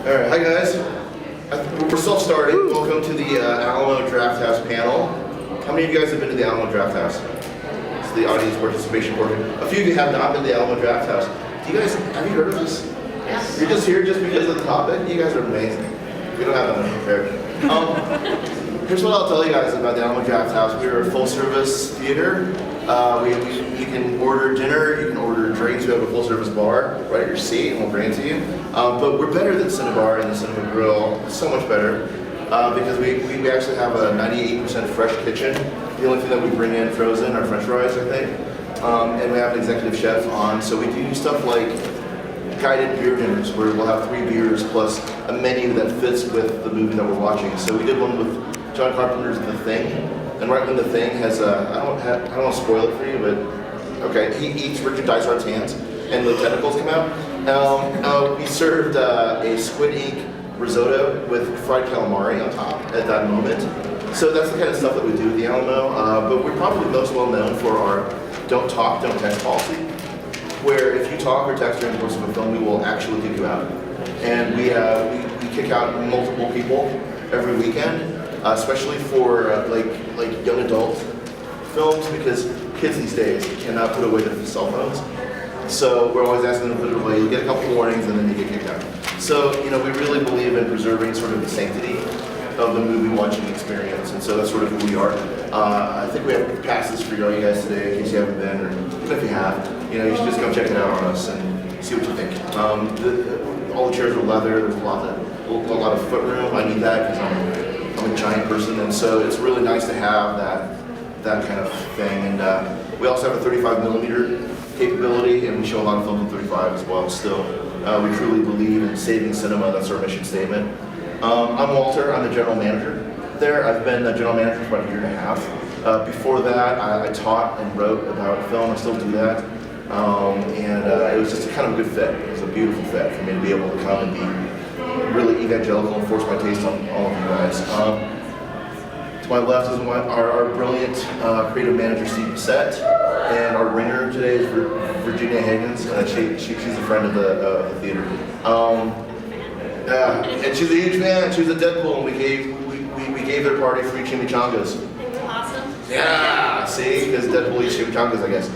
All right, hi guys. We're self-starting. Welcome to the Alamo Drafthouse panel. How many of you guys have been to the Alamo Drafthouse? It's the audience participation portion. A few of you have not been to the Alamo Drafthouse. Do you guys, have you heard of us? Yes. You're just here just because of the topic? You guys are amazing. We don't have that much prepared. Here's what I'll tell you guys about the Alamo Drafthouse. We're a full-service theater. You can order dinner, you can order drinks. We have a full-service bar right at your seat, and we'll bring it to you. But we're better than Cinebar and the Cinema Grill. So much better because we actually have a 98% fresh kitchen. The only thing that we bring in frozen are French fries, I think. And we have an executive chef on, so we do stuff like guided beer dinners where we'll have 3 beers plus a menu that fits with the movie that we're watching. So we did one with John Carpenter's The Thing, and right when The Thing has I don't want to spoil it for you, but okay, he eats Richard Dysart's hands and the tentacles come out. We served a squid ink risotto with fried calamari on top at that moment. So that's the kind of stuff that we do at the Alamo, but we're probably most well known for our don't talk, don't text policy, where if you talk or text during the course of a film, we will actually kick you out. And we kick out multiple people every weekend, especially for like young adult films, because kids these days cannot put away their cell phones. So we're always asking them to put it away. You get a couple warnings and then you get kicked out. So we really believe in preserving sort of the sanctity of the movie watching experience, and so that's sort of who we are. I think we have passes for you guys today in case you haven't been, or even if you have, you should just come check it out on us and see what you think. All the chairs are leather. There's a lot of foot room. I need that because I'm a giant person, and so it's really nice to have that kind of thing. And we also have a 35 millimeter capability, and we show a lot of films in 35 as well. Still, we truly believe in saving cinema. That's our mission statement. I'm Walter. I'm the general manager there. I've been the general manager for about a year and a half. Before that, I taught and wrote about film. I still do that. It was just a kind of a good fit. It was a beautiful fit for me to be able to come and be really evangelical and force my taste on all of you guys. To my left is our brilliant creative manager, Steve Bissett, and our ringer today is Virginia Higgins. She's a friend of the theater. And she's a huge fan. She was a Deadpool, and we gave their party free chimichangas. Awesome. Yeah, see, because Deadpool eats chimichangas, I guess.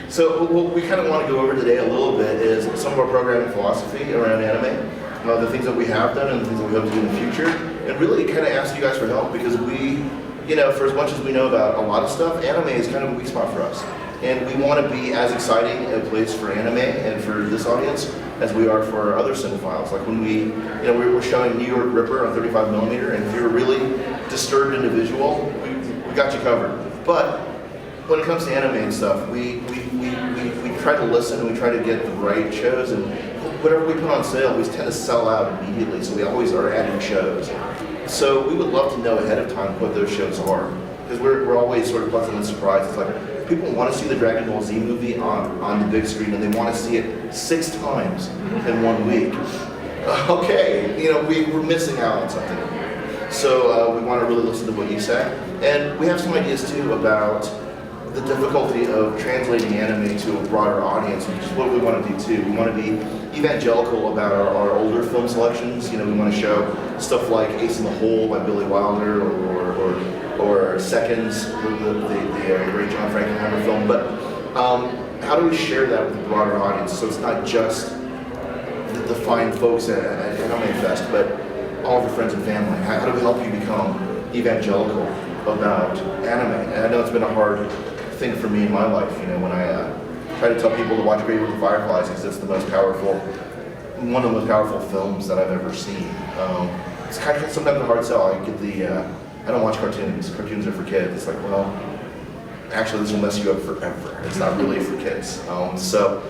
So, what we kind of want to go over today a little bit is some of our programming philosophy around anime, the things that we have done and the things that we hope to do in the future, and really kind of ask you guys for help because we, for as much as we know about a lot of stuff, anime is kind of a weak spot for us. And we want to be as exciting a place for anime and for this audience as we are for other cinephiles. Like when we're showing New York Ripper on 35 millimeter, and if you're a really disturbed individual, we got you covered. But when it comes to anime and stuff, we try to listen and we try to get the right shows, and whatever we put on sale, we tend to sell out immediately, so we always are adding shows. So we would love to know ahead of time what those shows are, because we're always sort of pleasantly surprised. It's like, people want to see the Dragon Ball Z movie on the big screen, and they want to see it 6 times in 1 week. Okay, we're missing out on something. So we want to really listen to what you say. And we have some ideas too about the difficulty of translating anime to a broader audience, which is what we want to do too. We want to be evangelical about our older film selections. We want to show stuff like Ace in the Hole by Billy Wilder, or Seconds, the great John Frankenheimer film. But how do we share that with the broader audience so it's not just the fine folks at Anime Fest, but all of your friends and family? How do we help you become evangelical about anime? And I know it's been a hard thing for me in my life, when I try to tell people to watch Grave with the Fireflies because it's one of the most powerful films that I've ever seen. It's kind of sometimes a hard sell. I don't watch cartoons. Cartoons are for kids. It's like, well, actually this will mess you up forever. It's not really for kids. So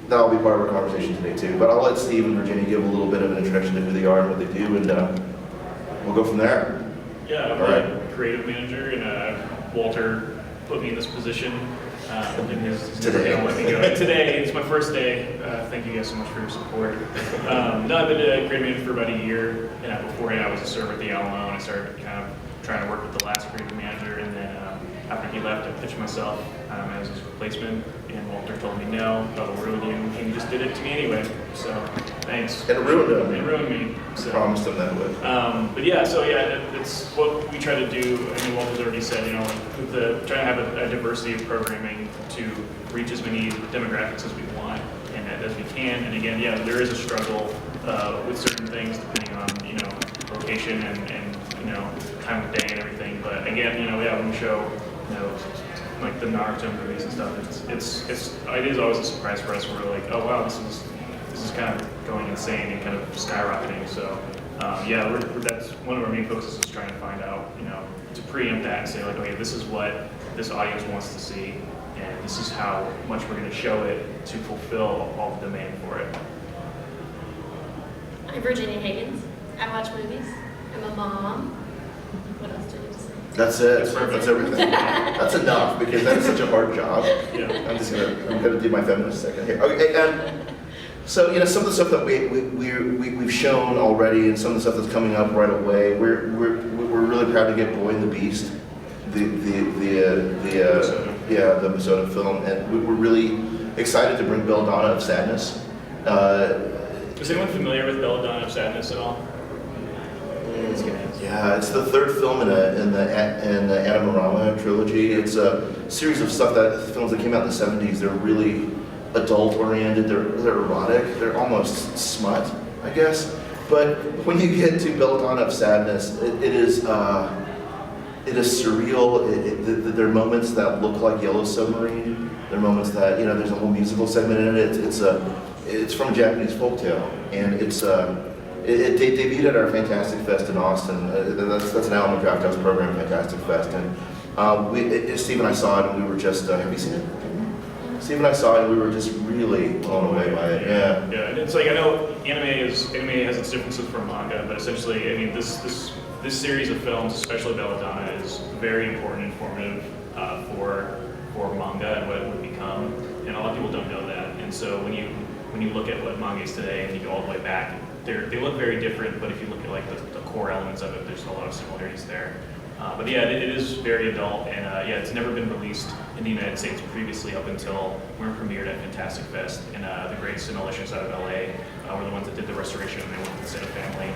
that'll be part of our conversation today too. But I'll let Steve and Virginia give a little bit of an introduction to who they are and what they do, and we'll go from there. Yeah, I'm a creative manager, and Walter put me in this position. Today. Today, it's my first day. Thank you guys so much for your support. I've been a creative manager for about a year, and beforehand I was a server at the Alamo, and I started kind of trying to work with the last creative manager, and then after he left, I pitched myself as his replacement. and Walter told me no, that'll ruin you, and he just did it to me anyway. So thanks. And it ruined him. It ruined me. So. Promised him that would. But yeah, so yeah, it's what we try to do. I mean, Walter's already said, you know, like with trying to have a diversity of programming to reach as many demographics as we want and as we can. And again, yeah, there is a struggle with certain things depending on, you know, location and you know, time of day and everything. But again, you know, yeah, when we show, you know, like the Naruto movies and stuff, it is always a surprise for us. We're like, oh wow, this is kind of going insane and kind of skyrocketing. So yeah, that's one of our main focuses is trying to find out, you know, to preempt that and say like, okay, this is what this audience wants to see, and this is how much we're going to show it to fulfill all the demand for it. I'm Virginia Higgins. I watch movies. I'm a mom. What else do I need to say? That's it. That's everything. That's enough because that's such a hard job. Yeah. I'm gonna do my feminist second here. Okay, and so you know some of the stuff that we've shown already, and some of the stuff that's coming up right away. We're really proud to get Boy and the Beast, the Minnesota film, and we're really excited to bring Belladonna of Sadness. Is anyone familiar with Belladonna of Sadness at all? Yeah, it's the third film in the Adamorama trilogy. It's a series of films that came out in the 70s. They're really adult oriented. They're erotic. They're almost smut, I guess. But when you get to Belladonna of Sadness, it is surreal. There are moments that look like Yellow Submarine. There are moments that, you know, there's a whole musical segment in it. It's from a Japanese folktale, and it debuted at our Fantastic Fest in Austin. That's an Alamo Drafthouse program, Fantastic Fest, and Steve and I saw it, and we were just have you seen it? Steve and I saw it, and we were just really blown away by it. Yeah. Yeah, and it's like I know anime has its differences from manga, but essentially, I mean, this series of films, especially Belladonna, is very important and formative for manga and what it would become, and a lot of people don't know that. And so when you look at what manga is today and you go all the way back, they look very different, but if you look at like the core elements of it, there's a lot of similarities there. But yeah, it is very adult, and yeah, it's never been released in the United States previously up until when it premiered at Fantastic Fest, and the great Cinemalicious out of LA were the ones that did the restoration, and they went to the Cine family.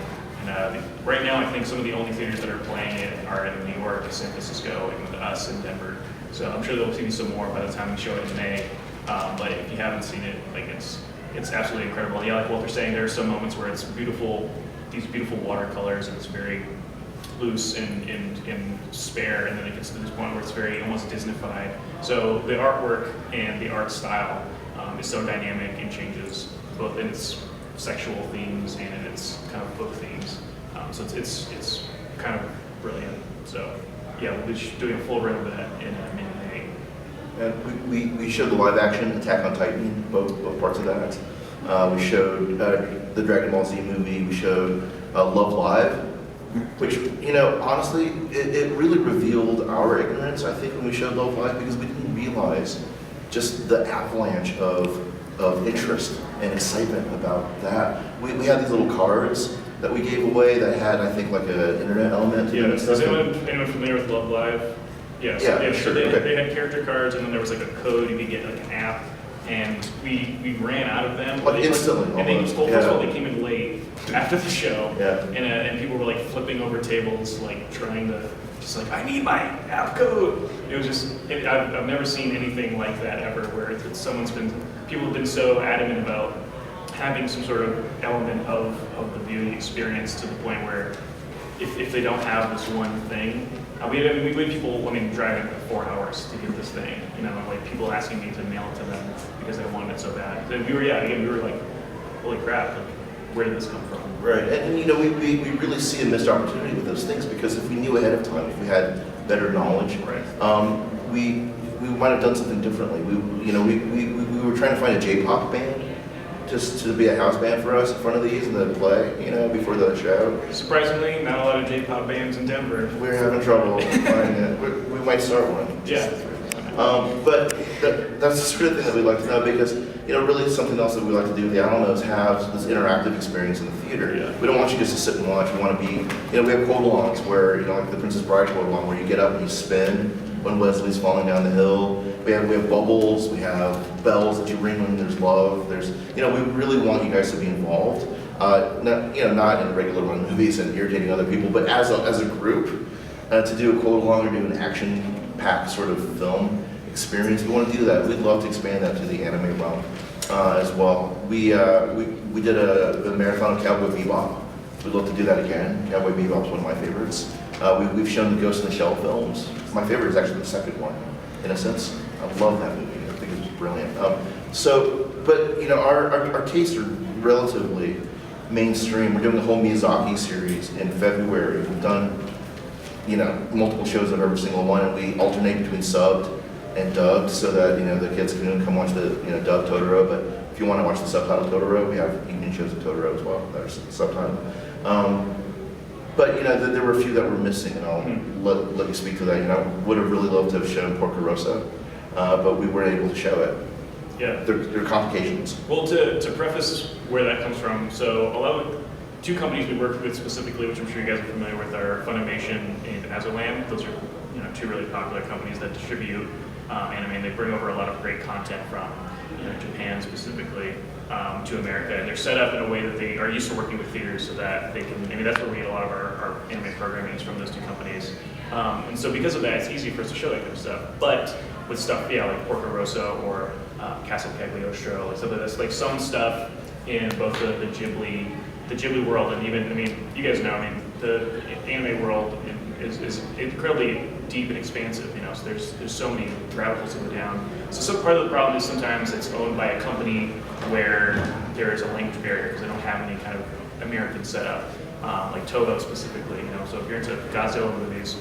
And right now, I think some of the only theaters that are playing it are in New York, San Francisco, and us in Denver. So I'm sure there'll be some more by the time we show it in May. But if you haven't seen it, like it's absolutely incredible. Yeah, like Walter's saying, there are some moments where it's beautiful, these beautiful watercolors, and it's very loose and spare, and then it gets to this point where it's very almost Disneyfied. So the artwork and the art style is so dynamic and changes both in its sexual themes and in its kind of book themes. So it's kind of brilliant. So yeah, we'll be doing a full run of that in May. And we showed the live action Attack on Titan, both parts of that. We showed the Dragon Ball Z movie. We showed Love Live, which, you know, honestly, it really revealed our ignorance, I think, when we showed Love Live, because we didn't realize just the avalanche of interest and excitement about that. We had these little cards that we gave away that had, I think, like an internet element to Yeah, them and is stuff. anyone familiar with Love Live? Yes. Yeah, So sure, they okay. had character cards, and then there was like a code you could get, like an app, and we ran out of them. Like instantly, And they, almost, well, first of all, yeah. they came in late after the show, Yeah. and people were like flipping over tables, like trying to, just like, I need my app code. It was just, I've never seen anything like that ever, where people have been so adamant about having some sort of element of the viewing experience to the point where if they don't have this one thing, we had people, driving for 4 hours to get this thing, like people asking me to mail it to them because they wanted it so bad. And we were like, holy crap, like, where did this come from? Right, and we really see a missed opportunity with those things, because if we knew ahead of time, if we had better knowledge, Right. We might have done something differently. We were trying to find a J-pop band just to be a house band for us in front of these and then play, before the show. Surprisingly, not a lot of J-pop bands in Denver. We're having trouble finding it. We might start one. Yeah. But that's the sort of thing that we'd like to know, because really something else that we like to do with the Alamo is have this interactive experience in the theater. Yeah. We don't want you just to sit and watch. We want to be, we have quote-alongs where, like the Princess Bride quote-along, where you get up and you spin when Leslie's falling down the hill. we have bubbles, we have bells that you ring when there's love. There's, we really want you guys to be involved. Not in regular run movies and irritating other people, but as a group, to do a quote along or do an action-packed sort of film experience. We want to do that. We'd love to expand that to the anime realm as well. We did a marathon of Cowboy Bebop. We'd love to do that again. Cowboy Bebop is one of my favorites. We've shown the Ghost in the Shell films. My favorite is actually the second one, in a sense. I love that movie. I think it's brilliant. But our tastes are relatively mainstream. We're doing the whole Miyazaki series in February. We've done, multiple shows of every single one, and we alternate between subbed and dubbed so that, the kids can come watch the, dubbed Totoro. But if you want to watch the subtitled Totoro, we have evening shows of Totoro as well. There's subtitled. But there were a few that were missing, and I'll let you speak to that. I would have really loved to have shown Porco Rosso, but we weren't able to show it. Yeah. There are complications. Well, to preface where that comes from, so two companies we work with specifically, which I'm sure you guys are familiar with, are Funimation and Azolan. Those are two really popular companies that distribute anime, and they bring over a lot of great content from Japan specifically to America, and they're set up in a way that they are used to working with theaters so that they can, that's where we get a lot of our anime programming is from those two companies. And so because of that, it's easy for us to show that kind of stuff. But with stuff, like Porco Rosso or Castle Cagliostro, like stuff like this, like some stuff in both the Ghibli world, and even, you guys know, the anime world is incredibly deep and expansive, so there's so many rabbit holes to go down. So some part of the problem is sometimes it's owned by a company where there is a language barrier because they don't have any kind of American setup, like Toho specifically, so if you're into Godzilla movies,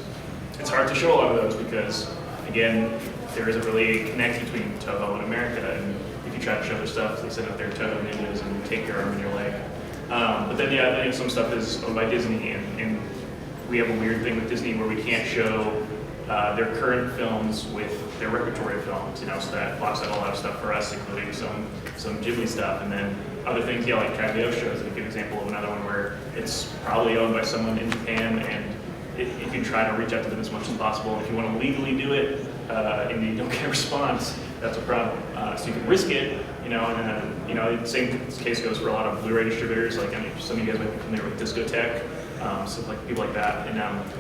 it's hard to show a lot of those because, again, there isn't really a connect between Toho and America, and if you try to show their stuff, they send out their Toho ninjas and take your arm and your leg. But then, some stuff is owned by Disney, and we have a weird thing with Disney where we can't show their current films with their repertory of films, so that blocks out a lot of stuff for us, including some Ghibli stuff, and then other things, like Cagliostro is a good example of another one where it's probably owned by someone in Japan, and if you try to reach out to them as much as possible, and if you want to legally do it, and you don't get a response, that's a problem. So you can risk it, and then, the same case goes for a lot of Blu-ray distributors, like, some of you guys might be familiar with Discotech, so like people like that, and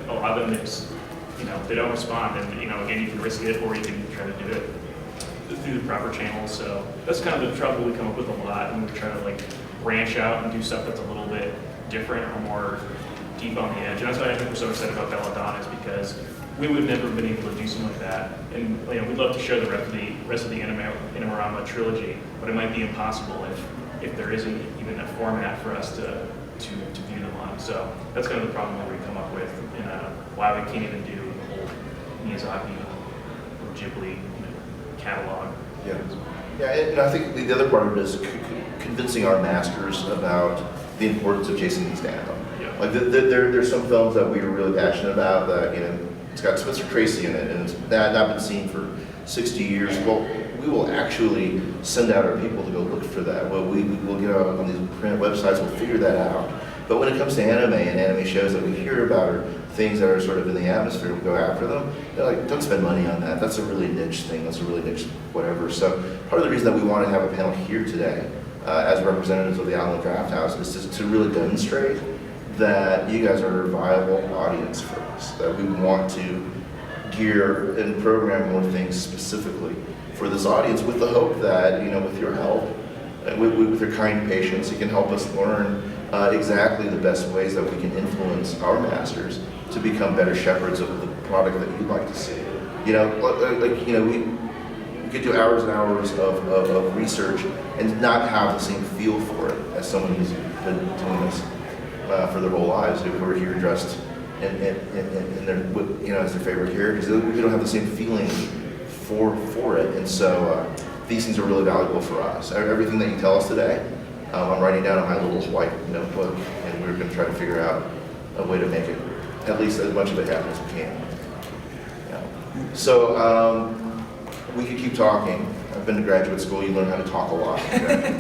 a lot of them, they don't respond, and, again, you can risk it, or you can try to do it through the proper channels. So that's kind of the trouble we come up with a lot, and we try to branch out and do stuff that's a little bit different or more deep on the edge. And that's why I think we're so excited about Belladonna, is because we would have never been able to do something like that. And we'd love to show the rest of the Animorama trilogy, but it might be impossible if there isn't even a format for us to view them on. So that's kind of the problem that we come up with, and why we can't even do the whole Miyazaki or Ghibli catalog. Yeah, and I think the other part of it is convincing our masters about the importance of chasing these down. Yeah. Like there's some films that we are really passionate about that it's got Spencer Tracy in it, and it's not been seen for 60 years. Well, we will actually send out our people to go look for that. Well, we'll get out on these print websites. We'll figure that out. But when it comes to anime and anime shows that we hear about are things that are sort of in the atmosphere, we go after them. They're like, don't spend money on that. That's a really niche thing. That's a really niche whatever. So part of the reason that we want to have a panel here today as representatives of the Alamo Drafthouse is to really demonstrate that you guys are a viable audience for us, that we want to gear and program more things specifically for this audience with the hope that, with your help, with your kind patience, you can help us learn exactly the best ways that we can influence our masters to become better shepherds of the product that you'd like to see. We could do hours and hours of research and not have the same feel for it as someone who's been doing this for their whole lives, who are here dressed in their, as their favorite characters. We don't have the same feeling for it, and so these things are really valuable for us. Everything that you tell us today, I'm writing down on my little white notebook, and we're going to try to figure out a way to make it at least as much of it happen as we can. Yeah. So we could keep talking. I've been to graduate school. You learn how to talk a lot, okay?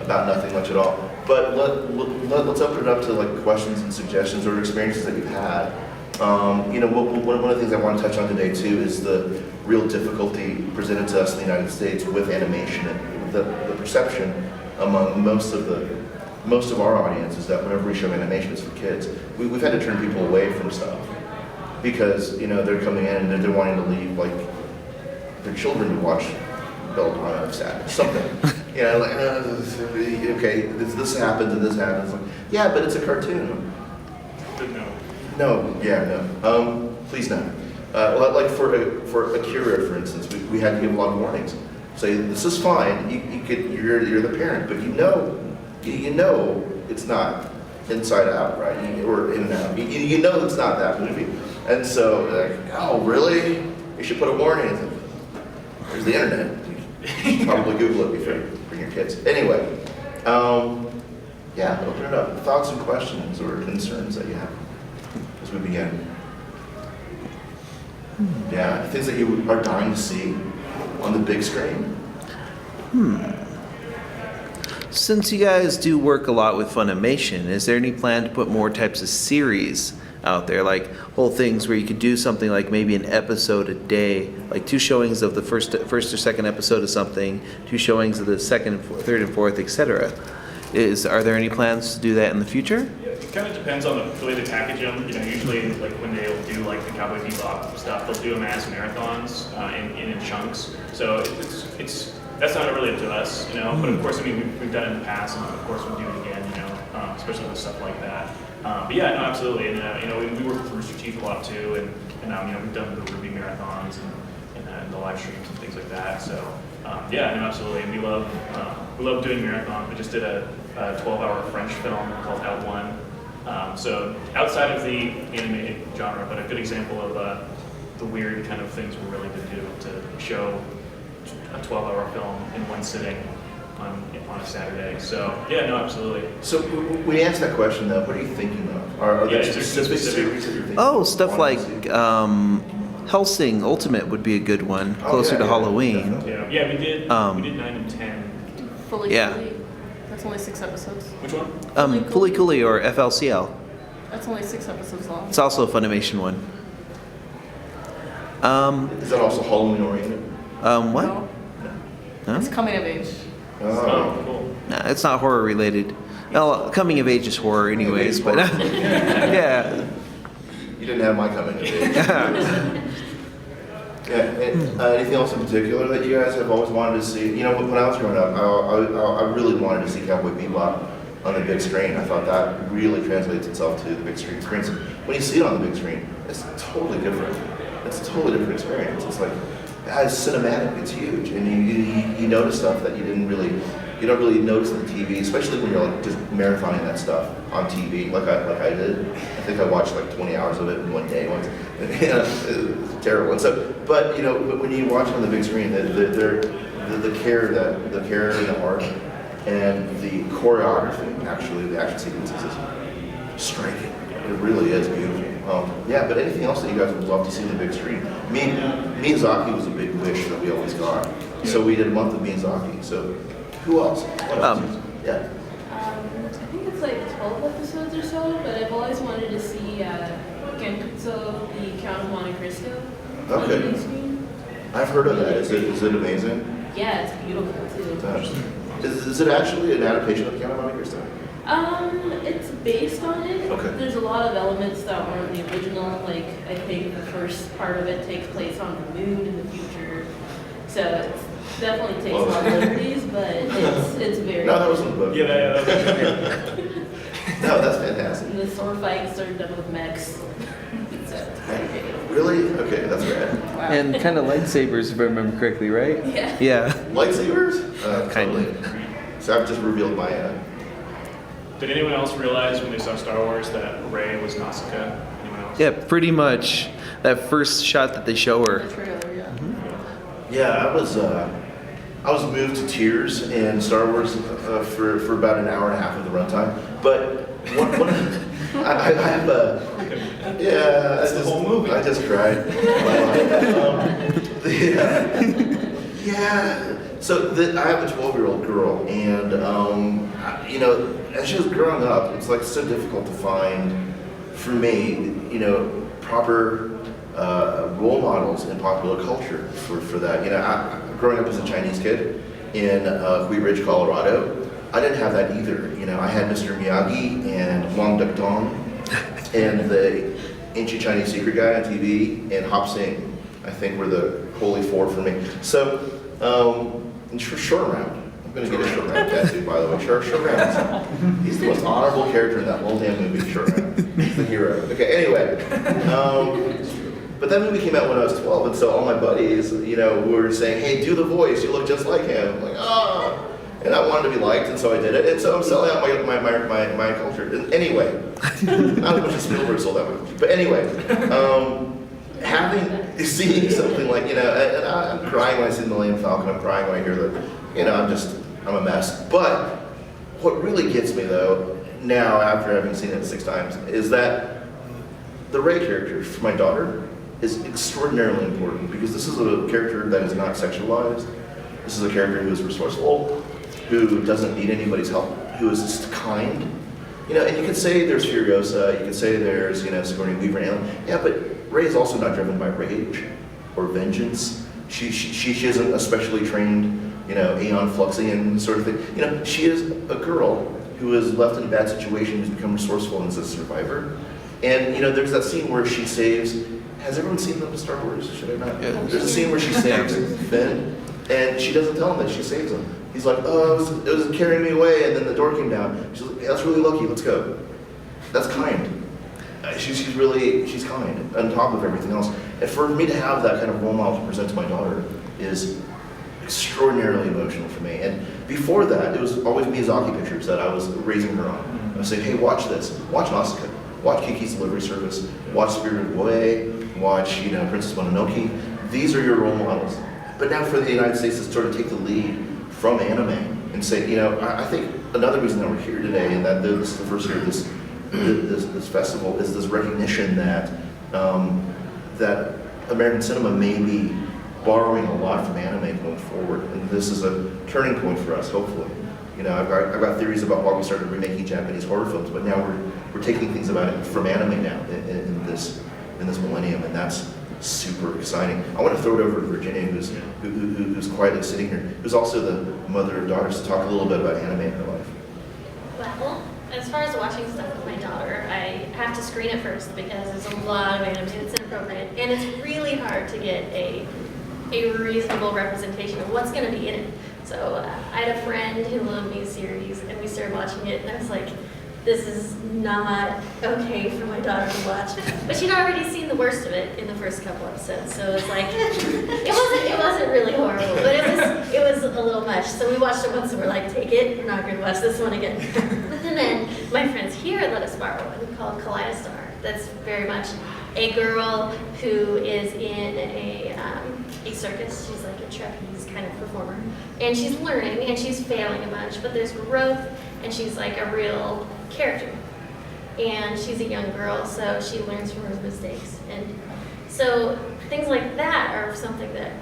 About nothing much at all. But let's open it up to questions and suggestions or experiences that you've had. One of the things I want to touch on today too is the real difficulty presented to us in the United States with animation, and the perception among most of our audience is that whenever we show animation, it's for kids. We've had to turn people away from stuff because they're coming in and they're wanting to leave like their children to watch Belladonna of Sadness, something. Like okay, this happens and this happens. Like, yeah, but it's a cartoon. No. Please no. Like for Akira, for instance, we had to give a lot of warnings. Say this is fine. You're the parent, but you know it's not Inside Out, right? Or In and Out. You know it's not that movie. And so like, oh really? You should put a warning. It's like, there's the internet. You should probably Google it before you bring your kids. Anyway, yeah, open it up. Thoughts and questions or concerns that you have as we begin. Yeah, things that you are dying to see on the big screen. Since you guys do work a lot with Funimation, is there any plan to put more types of series out there, like whole things where you could do something like maybe an episode a day, like 2 showings of the first or second episode of something, 2 showings of the second, third, and fourth, etc.? Are there any plans to do that in the future? It kind of depends on the way they package them. Usually like when they'll do like the Cowboy Bebop stuff, they'll do them as marathons in chunks. So that's not really up to us, But of course, we've done it in the past, and of course we'll do it again, especially with stuff like that. But yeah, no, absolutely. And we work with Rooster Teeth a lot too, and we've done the Ruby marathons and the live streams and things like that. So yeah, no, absolutely. And we love doing marathons. We just did a 12-hour French film called Out One. So outside of the animated genre, but a good example of the weird kind of things we're really going to do to show a 12-hour film in one sitting on a Saturday. So yeah, no, absolutely. So when you ask that question, though, what are you thinking of? Are there specific series that you're thinking of? Stuff like Hellsing Ultimate would be a good one, closer to Halloween. Yeah, we did 9 and 10. Fully. That's only 6 episodes. Which one? Fully Cooley or FLCL. That's only 6 episodes long. It's also a Funimation one. Is that also Halloween oriented? What? No. No? It's coming of age. Oh, cool. Nah, it's not horror related. Well, coming of age is horror anyways, but yeah. You didn't have my coming of age. Yeah. And, anything else in particular that you guys have always wanted to see? When I was growing up, I really wanted to see Cowboy Bebop on the big screen. I thought that really translates itself to the big screen experience. When you see it on the big screen, it's totally different. It's a totally different experience. It's like, it's cinematic, it's huge, and you notice stuff that you don't really notice on the TV, especially when you're like just marathoning that stuff on TV, like I did. I think I watched like 20 hours of it in one day once. It's terrible. And so, but when you watch it on the big screen, the care and the art and the choreography, actually, the action sequences is striking. It really is beautiful. Yeah, but anything else that you guys would love to see on the big screen? Miyazaki was a big wish that we always got. So we did a month of Miyazaki. So who else? What else? Yeah. I think it's like 12 episodes or so, but I've always wanted to see Genkutsu, the Count of Monte Cristo. On the big screen. I've heard of that. Is it amazing? Yeah, it's beautiful too. Is it actually an adaptation of the Count of Monte Cristo? It's based on it. Okay. There's a lot of elements that weren't the original. Like, I think the first part of it takes place on the moon in the future. So it definitely takes a lot of liberties, but it's very... No, that wasn't the book. Yeah. No, that's fantastic. And the sword fights are done with mechs. So it's very good. Really? Okay, that's rad. Wow. And kind of lightsabers, if I remember correctly, right? Yeah. Yeah. Lightsabers? Kind Totally. So I've just revealed my... Did anyone else realize when they saw Star Wars that Rey was Nausicaa? Anyone else? Yeah, pretty much. That first shot that they show her. The trailer, yeah. Yeah, I was moved to tears in Star Wars for about an hour and a half of the runtime. But I have a... Yeah, That's the whole movie. I just cried. Yeah. So I have a 12-year-old girl, and as she was growing up, it's like so difficult to find, for me, proper role models in popular culture for that. You know, growing up as a Chinese kid in Wheat Ridge, Colorado, I didn't have that either. You know, I had Mr. Miyagi and Wang Dong and the Ancient Chinese Secret guy on TV and Hop Sing, I think were the holy four for me. So, and Short Round. I'm going to get a Short Round tattoo, by the way. Short Round. He's the most honorable character in that whole damn movie, Short Round. He's the hero. Okay, anyway. But that movie came out when I was 12, and so all my buddies, you know, were saying, hey, do the voice, you look just like him. I'm like, oh. And I wanted to be liked, and so I did it. And so I'm selling out my culture. And anyway, not as much as Spielberg sold out my culture. But anyway, seeing something like, you know, and I'm crying when I see the Millennium Falcon. I'm crying when I hear the, you know, I'm a mess. But what really gets me, though, now after having seen it 6 times, is that the Rey character for my daughter is extraordinarily important, because this is a character that is not sexualized. This is a character who is resourceful, who doesn't need anybody's help, who is just kind. You know, and you could say there's Furiosa, you could say there's, you know, Sigourney Weaver and Alien. Yeah, but Rey is also not driven by rage or vengeance. She isn't a specially trained, you know, Aeon Fluxian sort of thing. You know, she is a girl who is left in a bad situation, who's become resourceful and is a survivor. And, you know, there's that scene where she saves, has everyone seen the Star Wars? Should I not? Yeah. There's a scene where she saves Finn, and she doesn't tell him that she saves him. He's like, oh, it was carrying me away, and then the door came down. She's like, yeah, that's really lucky, let's go. That's kind. She's kind, on top of everything else. And for me to have that kind of role model to present to my daughter is extraordinarily emotional for me. And before that, it was always Miyazaki pictures that I was raising her on. I was saying, hey, watch this, watch Nausicaa, watch Kiki's Delivery Service, watch Spirited Away, watch, you know, Princess Mononoke. These are your role models. But now for the United States to sort of take the lead from anime and say, you know, I think another reason that we're here today, and that this is the first year of this festival, is this recognition that that American cinema may be borrowing a lot from anime going forward, and this is a turning point for us, hopefully. You know, I've got theories about why we started remaking Japanese horror films, but now we're taking things about it from anime now in this millennium, and that's super exciting. I want to throw it over to Virginia, who's quietly sitting here, who's also the mother of daughters, to talk a little bit about anime in her life. Well, as far as watching stuff with my daughter, I have to screen it first because there's a lot of anime that's inappropriate, and it's really hard to get a reasonable representation of what's going to be in it. So I had a friend who loved me a series, and we started watching it, and I was like, this is not okay for my daughter to watch. But she'd already seen the worst of it in the first couple episodes, so it's like, it wasn't really horrible, but it was a little much. So we watched it once and we're like, take it, we're not gonna watch this one again. And then my friends here let us borrow one called Kaleidostar. That's very much a girl who is in a circus. She's like a trapeze kind of performer. And she's learning and she's failing a bunch, but there's growth, and she's like a real character. And she's a young girl, so she learns from her mistakes. And so things like that are something that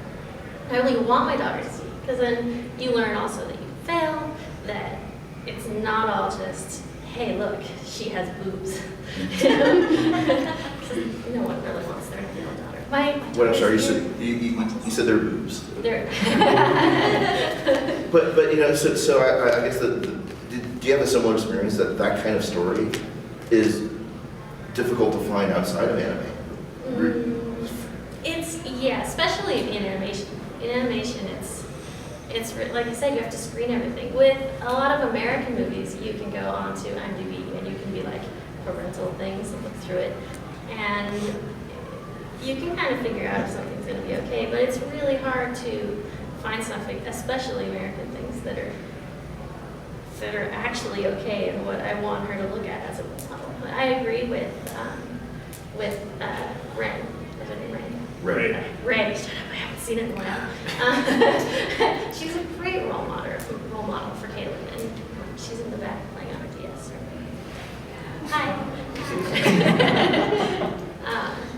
I really want my daughter to see, because then you learn also that you fail, that it's not all just, hey, look, she has boobs. No one really wants their male daughter. What, I'm sorry, you said they're boobs. They're But you know, so I guess do you have a similar experience that kind of story is difficult to find outside of anime? Yeah, especially in animation. In animation, it's like I said, you have to screen everything. With a lot of American movies, you can go onto IMDb and you can be like parental things and look through it, and you can kind of figure out if something's going to be okay. But it's really hard to find something, especially American things, that are actually okay and what I want her to look at as a role model. I agree with Ren. Is her name Ren? Ray. Shut up, I haven't seen it in a while. She's a great role model for Caitlin, and she's in the back playing on her DS. Hi.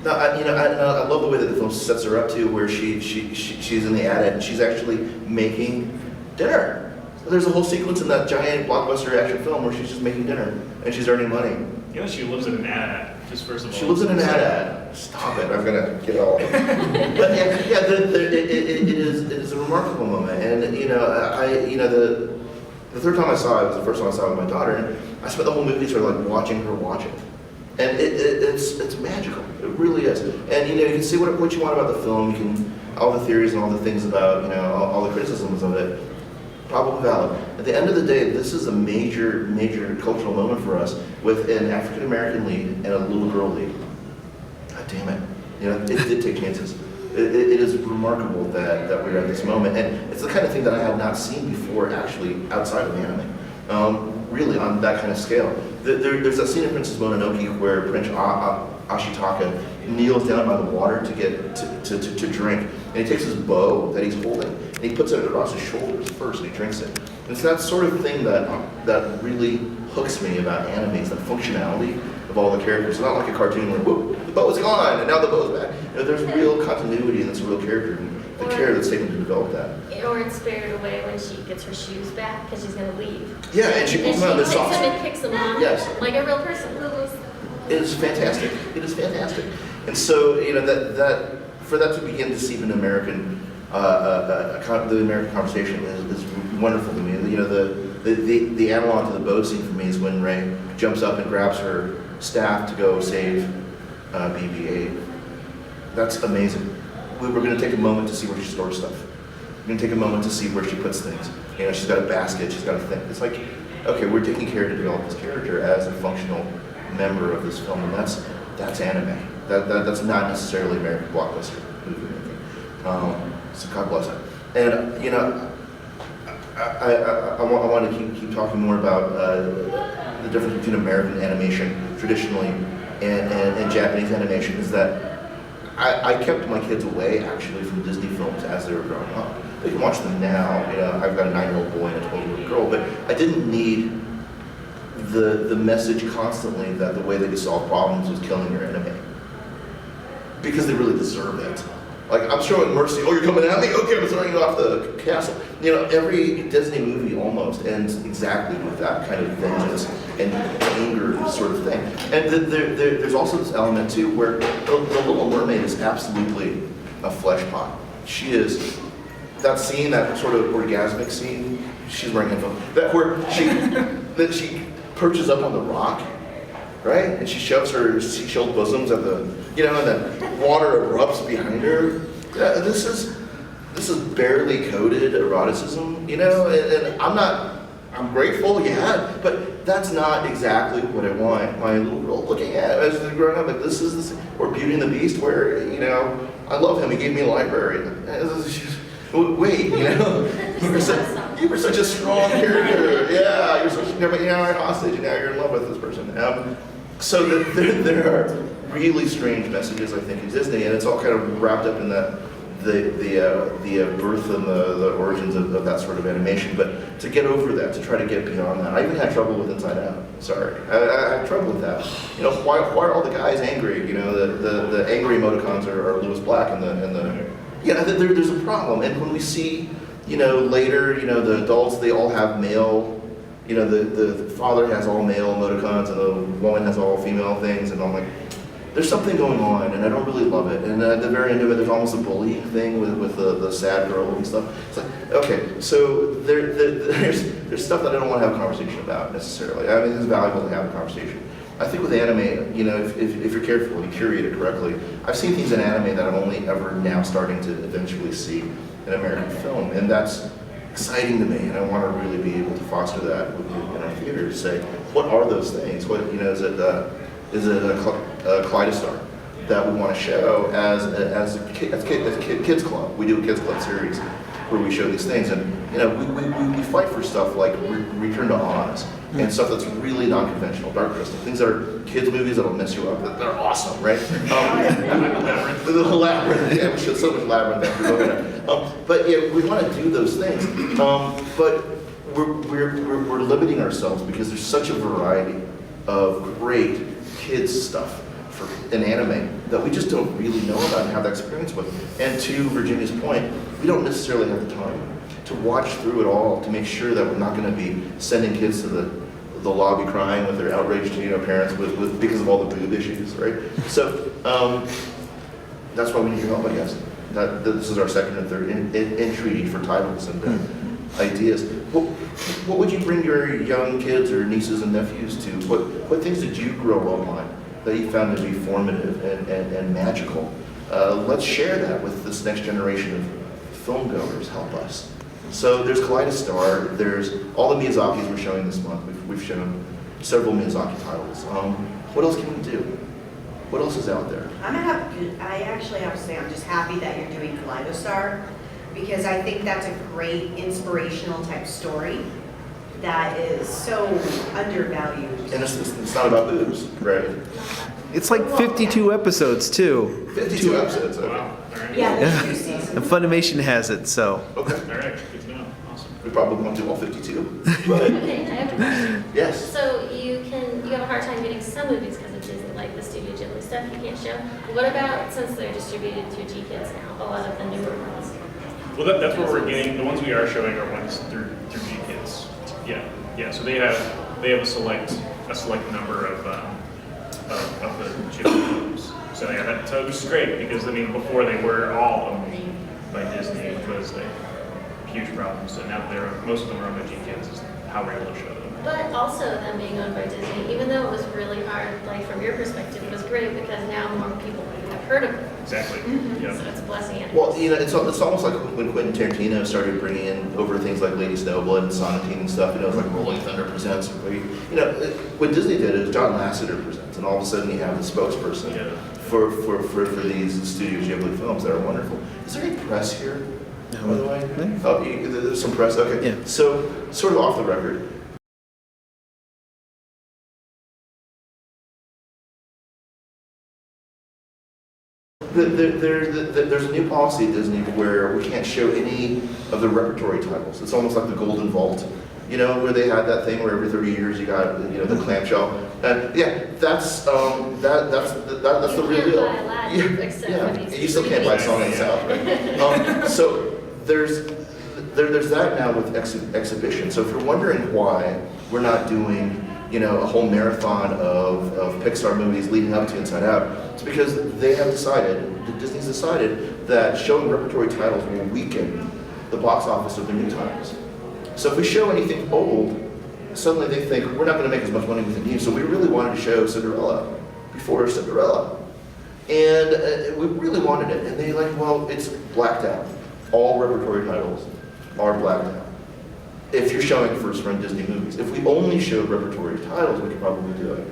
No, I love the way that the film sets her up to, where she's in the attic and she's actually making dinner. There's a whole sequence in that giant blockbuster action film where she's just making dinner and she's earning money. You know, she lives in an attic. Just first of all. She lives in an ad. Stop it! I'm gonna get all. But yeah, it is a remarkable moment, and the third time I saw it was the first time I saw it with my daughter, and I spent the whole movie sort of like watching her watch it, and it's magical. It really is, and you can see what you want about the film. You can all the theories and all the things about all the criticisms of it. Probably valid. At the end of the day, this is a major cultural moment for us with an African American lead and a little girl lead. God damn it! It did take chances. It is remarkable that we're at this moment, and it's the kind of thing that I had not seen before, actually, outside of anime. Really, on that kind of scale. There's a scene in Princess Mononoke where Prince Ashitaka kneels down by the water to get to drink, and he takes his bow that he's holding, and he puts it across his shoulders first, and he drinks it. And it's that sort of thing that really hooks me about anime, is the functionality of all the characters. It's not like a cartoon where, whoop, the bow is gone, and now the bow is back. There's real continuity, and it's a real character, and the care that's taken to develop that. Or it's spirited away when she gets her shoes back because she's going to leave. Yeah, and she pulls them out of the takes socks. them and kicks them off Yes. like a real person. It is fantastic. It is fantastic. And so, that for that to begin to seep into the American conversation is wonderful to me. The analog to the boat scene for me is when Rey jumps up and grabs her staff to go save BB-8. That's amazing. We're going to take a moment to see where she stores stuff. We're going to take a moment to see where she puts things. She's got a basket, she's got a thing. It's like, okay, we're taking care to develop this character as a functional member of this film, and that's anime. That's not necessarily American blockbuster movie making. So God bless it. And I want to keep talking more about the difference between American animation traditionally and Japanese animation. Is that I kept my kids away actually from Disney films as they were growing up. They can watch them now. I've got a 9-year-old boy and a 12-year-old girl, but I didn't need the message constantly that the way they could solve problems was killing your enemy, because they really deserve it. Like, I'm showing mercy. Oh, you're coming at me? Okay, I'm throwing you off the castle. Every Disney movie almost ends exactly with that kind of vengeance and anger sort of thing. And there's also this element too where the Little Mermaid is absolutely a flesh pot. She is. That scene, that sort of orgasmic scene, she's wearing headphones. That where she perches up on the rock, right? And she shoves her seashell bosoms at the, and the water erupts behind her. This is barely coded eroticism, and I'm grateful, yeah, but that's not exactly what I want my little girl looking at as they're growing up. Like, this is or Beauty and the Beast, where, I love him, he gave me a library. Wait, you were such a strong character. Yeah, you're a hostage, and now you're in love with this person. So there are really strange messages, I think, in Disney, and it's all kind of wrapped up in the birth and the origins of that sort of animation. But to get over that, to try to get beyond that, I even had trouble with Inside Out. Sorry, I had trouble with that. Why are all the guys angry? The angry emoticons are Lewis Black and the. There's a problem, and when we see, later, the adults, they all have male, the father has all male emoticons, and the woman has all female things, and I'm like, there's something going on, and I don't really love it. And at the very end of it, there's almost a bullying thing with the sad girl and stuff. It's like, okay, so there's stuff that I don't want to have a conversation about necessarily. I mean, it's valuable to have a conversation. I think with anime, if you're careful and you curate it correctly, I've seen things in anime that I'm only ever now starting to eventually see in American film, and that's exciting to me, and I want to really be able to foster that in our theater, to say, what are those things? What, is it a kaleidostar that we want to show as a kids club? We do a kids club series where we show these things, and we fight for stuff like Return to Oz and stuff that's really non-conventional, Dark Crystal, things that are kids movies that'll mess you up, that are awesome, right? The Labyrinth, yeah, we showed so much Labyrinth after looking at it. But yeah, we want to do those things, but we're limiting ourselves because there's such a variety of great kids stuff in anime that we just don't really know about and have that experience with. And to Virginia's point, we don't necessarily have the time to watch through it all to make sure that we're not going to be sending kids to the the lobby crying with their outraged parents with because of all the boob issues, right? So that's why we need your help, I guess. This is our second and third entreaty for titles and ideas. What would you bring your young kids or nieces and nephews to? What things did you grow up on that you found to be formative and magical? Let's share that with this next generation of film goers. Help us. So there's Kaleidostar. There's all the Miyazakis we're showing this month. We've shown several Miyazaki titles. What else can we do? What else is out there? I actually have to say I'm just happy that you're doing Kaleidostar, because I think that's a great inspirational type story that is so undervalued. And it's not about boobs, right? It's like 52 episodes too. 52 episodes. Okay. Wow. All right. Yeah, there's 2 seasons. And Funimation has it, so. Okay. All right. Good to know. Awesome. We probably won't do all 52. But Okay, I have a question. yes. So you have a hard time getting some movies because of Disney, like the Studio Ghibli stuff you can't show. What about, since they're distributed through G-Kids now, a lot of the newer ones? Well, that's where we're getting, the ones we are showing are ones through G-Kids. Yeah. So they have a select number of the Ghibli films. So yeah, which is great because I mean before they were all owned by Disney, which was a huge problem. So now that most of them are owned by G-Kids, is how we're able to show them. But also them being owned by Disney, even though it was really hard, like from your perspective, it was great because now more people have heard of it. Exactly. So it's a blessing and a Well, curse. it's almost like when Quentin Tarantino started bringing in over things like Lady Snowblood and Sonatine and stuff. It's like Rolling Thunder presents. What Disney did is John Lasseter presents, and all of a sudden you have the spokesperson for these Studio Ghibli films that are wonderful. Is there any press here, by the way? Yeah. Oh, there's some press. Okay. Yeah. So, sort of off the record. There's a new policy at Disney where we can't show any of the repertory titles. It's almost like the Golden Vault, where they had that thing where every 30 years you got, the clamshell. And yeah, that's the real deal. You can't buy Aladdin except for these You still can't buy Song in the remakes. South. Right? So there's that now with exhibition. So if you're wondering why we're not doing a whole marathon of Pixar movies leading up to Inside Out, it's because Disney's decided that showing repertory titles will weaken the box office of the new titles. So if we show anything old, suddenly they think we're not going to make as much money with the new. So we really wanted to show Cinderella before Cinderella. And we really wanted it. And they it's blacked out. All repertory titles are blacked out. If you're showing first-run Disney movies. If we only showed repertory titles, we could probably do it.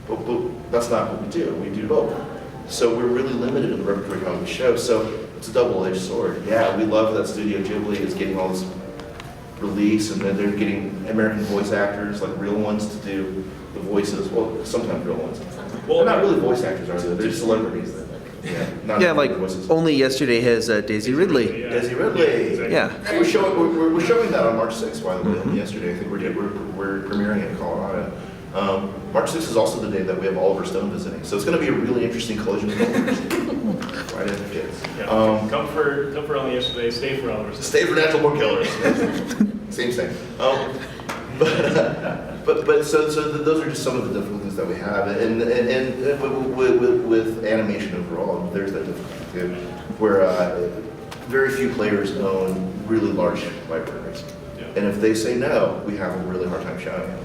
But that's not what we do. We do both. So we're really limited in the repertory titles we show. So it's a double-edged sword. Yeah, we love that Studio Ghibli is getting all this release, and then they're getting American voice actors, like real ones, to do the voices. Well, sometimes real ones. Well, They're not really voice actors, are they? They're just celebrities. Yeah, not Yeah, like voices. only yesterday has Daisy Ridley. Yeah. Daisy Ridley. Exactly. Yeah. We're showing that on March 6th, by the way. Yesterday, I think we're premiering it in Colorado. March 6th is also the day that we have Oliver Stone visiting, so it's going to be a really interesting collision of cultures. Right in the kids. Yeah. Come for only yesterday, stay for Oliver. Stay for Natural Born Killers. Same. But so those are just some of the difficulties that we have, and with animation overall, there's that difficulty too, where very few players own really large libraries, and if they say no, we have a really hard time showing it.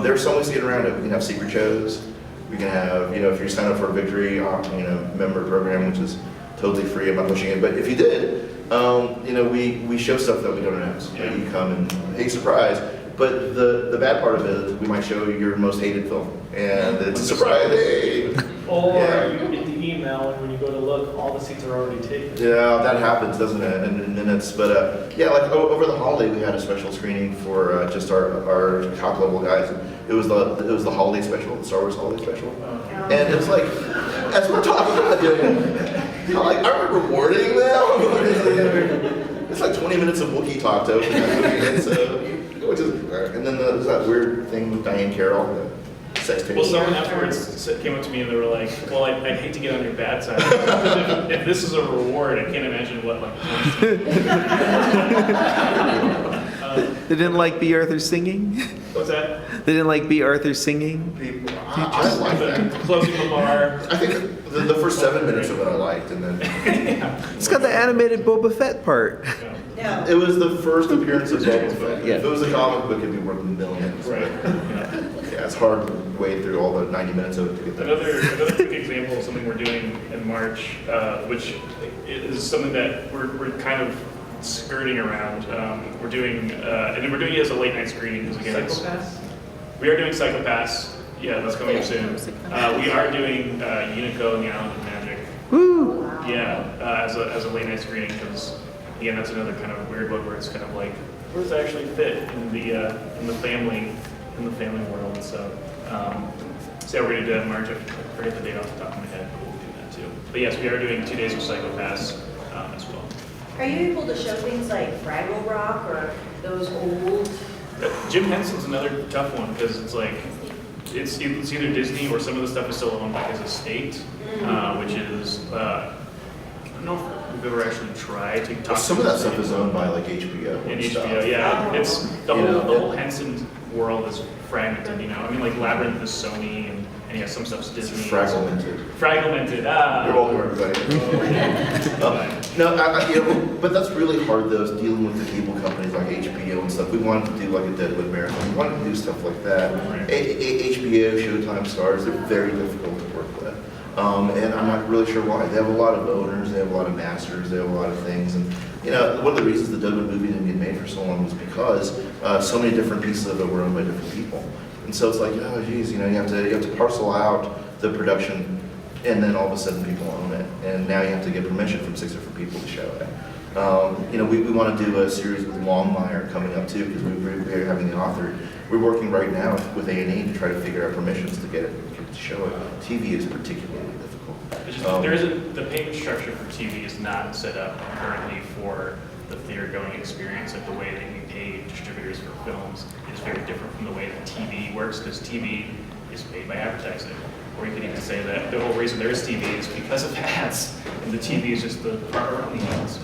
There are some ways to get around it. We can have secret shows. We can have, if you sign up for a Victory, member program, which is totally free. I'm not pushing it, but if you did, we show stuff that we don't announce. Yeah. You come and hey, surprise. But the bad part of it is we might show your most hated film, and it's a surprise. Hey. Or Yeah. you get the email, and when you go to look, all the seats are already taken. Yeah, that happens, doesn't it, in minutes. But over the holiday, we had a special screening for just our top level guys. It was the holiday special, the Star Wars holiday special, and it's like, as we're talking about doing it, I'm like, are we rewarding them? It's like 20 minutes of Wookiee talk to open that movie, and then there's that weird thing with Diane Carroll, the sex tape. Well, someone afterwards came up to me and they were like, "Well, I'd hate to get on your bad side. if this is a reward, I can't imagine what They didn't like B. Arthur singing? What's that? They didn't like B. Arthur singing? I like that. Closing the bar. I think the first 7 minutes of it I liked, and then It's got the animated Boba Fett part. No. it was the first appearance of Boba Fett. Yeah. If it was a comic book, it'd be worth millions. Right. Yeah, it's hard to wade through all the 90 minutes of it to get there. Another quick example of something we're doing in March, which is something that we're kind of skirting around. We're doing, and we're doing it as a late night screening because again, we are doing Psychopaths. Yeah, that's coming up soon. We are doing Unico and the Island of Magic. Woo! Yeah, as a late night screening because again, that's another kind of weird one where it's kind of like, where does it actually fit in the family world? So, so yeah, we're gonna do that in March. I forget the date off the top of my head, but we'll do that too. But yes, we are doing 2 days of Psychopaths as well. Are you able to show things like Fraggle Rock or those old? Jim Henson's another tough one because it's like it's either Disney or some of the stuff is still owned by his estate, which is I don't know if we've ever actually tried to talk. Some of that stuff is owned by like HBO And stuff. HBO, yeah, it's the You know, whole Henson world is fragmented. You know, I mean, like Labyrinth is Sony, and yeah, some stuff's It's Disney. fragmented. Fragmented. Ah. You're welcome, everybody. No, but that's really hard though, is dealing with the cable companies like HBO and stuff. We wanted to do like a Deadwood Marathon. We wanted to do stuff like that. Right. HBO, Showtime stars, they're very difficult to work with. And I'm not really sure why. They have a lot of owners, they have a lot of masters, they have a lot of things. And you know, one of the reasons the Deadwood movie didn't get made for so long was because so many different pieces of it were owned by different people. And so it's like, oh geez, you know, you have to parcel out the production, and then all of a sudden people own it. And now you have to get permission from 6 different people to show it. You know, we want to do a series with Longmire coming up too, because we're having the author. We're working right now with A&E to try to figure out permissions to get it to show it. TV is particularly difficult. It's just, there isn't the payment structure for TV is not set up currently for the theater going experience. Like the way that you pay distributors for films is very different from the way that TV works, because TV is paid by advertising. Or you could even say that the whole reason there is TV is because of ads, and the TV is just the part around the ads.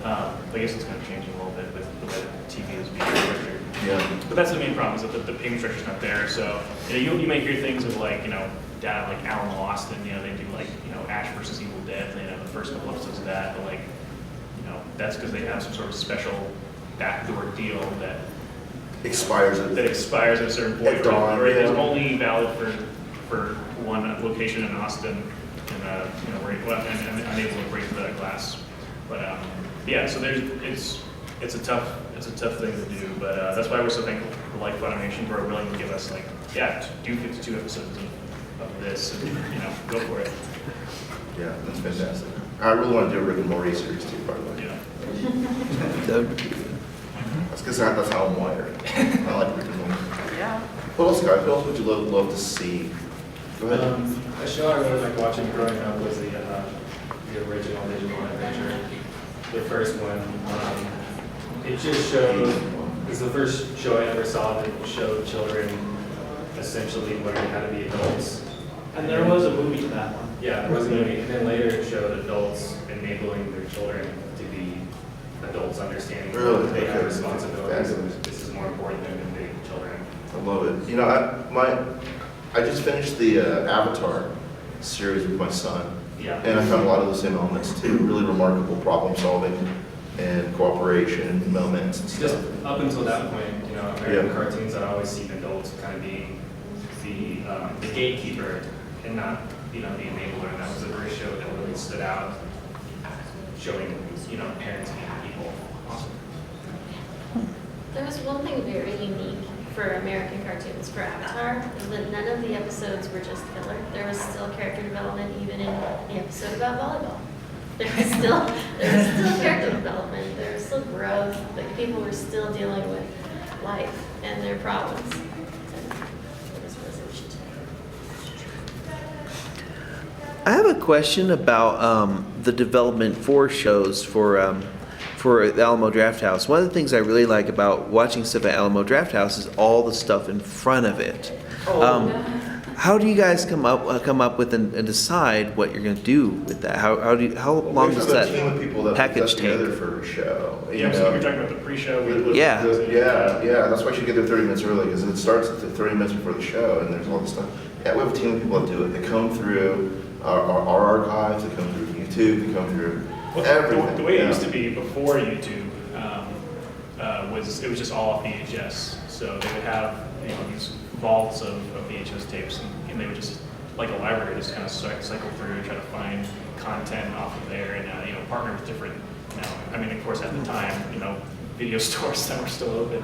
I guess it's kind of changing a little bit with the way that TV is being structured. Yeah. But that's the main problem, is that the payment structure's not there. So, you know, you may hear things of like, you know, down like Alamo Austin, you know, they do like, you know, Ash versus Evil Dead, they have the first couple episodes of that, but like, you know, that's because they have some sort of special backdoor deal that Expires it. expires at a certain point, At dawn, or it is yeah. only valid for one location in Austin, and you know, and unable to break that glass. But yeah, so it's a tough thing to do, but that's why we're so thankful for like Funimation, who are willing to give us like, yeah, do 52 episodes of this, and you know, go for it. Yeah, that's fantastic. I really want to do a Rick and Morty series too, by the way. Yeah. That would be good. That's because that's how I'm wired. I like Rick and Morty. Yeah. What else, guys? What else would you love to see? Go ahead. A show I really liked watching growing up was the original Digital Adventure. The first one. It just showed, it was the first show I ever saw that showed children essentially learning how to be adults. And there was a movie to that one. Yeah, there was a movie, and then later it showed adults enabling their children to be adults, understanding Really? that they have Okay. responsibilities. Fabulous. This is more important than being children. I love it. You know, I just finished the Avatar series with my son, Yeah. and I found a lot of the same elements too. Really remarkable problem solving and cooperation moments and Just stuff. up until that point, you know, American Yeah. cartoons, I'd always seen adults kind of being the gatekeeper and not, you know, the enabler. And that was the first show that really stood out, showing, you know, parents being people. Awesome. There was one thing very unique for American cartoons for Avatar, is that none of the episodes were just filler. There was still character development even in the episode about volleyball. There was still character development, there was still growth, like people were still dealing with life and their problems. And there was resolution to it. I have a question about the development for shows for the Alamo Drafthouse. One of the things I really like about watching stuff at Alamo Drafthouse is all the stuff in front of it. how do you guys come up with and decide what you're going to do with that? How long We does have a team of people that package put that together take? for a show. Yeah, so you're talking about the pre-show. Yeah. That's why you should get there 30 minutes early, because it starts at 30 minutes before the show, and there's all this stuff. Yeah, we have a team of people that do it. They come through our archives, they come through YouTube, they come through everything. The way it yeah. used to be before YouTube it was just all off VHS. So they would have these vaults of VHS tapes, and they would just, like a library, just kind of cycle through and try to find content off of there, and partner with different. I mean, of course, at the time, video stores that were still open.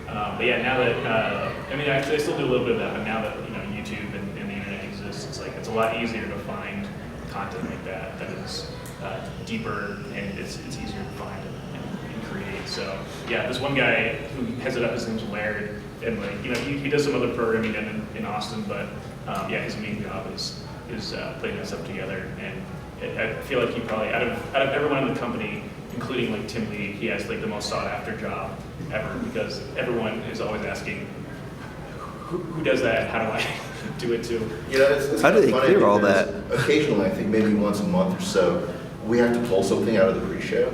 But yeah, now that I still do a little bit of that, but now that YouTube and the internet exists, it's a lot easier to find content like that is deeper, and it's easier to find and create. So yeah, this one guy who heads it up, his name's Laird, and he does some other programming in Austin, but yeah, his main job is putting that stuff together. And I feel like he probably out of everyone in the company, including like Tim Lee, he has like the most sought after job ever, because everyone is always asking, who does that? How do I do it too? It's How do they funny clear all because that? Occasionally, I think maybe once a month or so, we have to pull something out of the pre-show,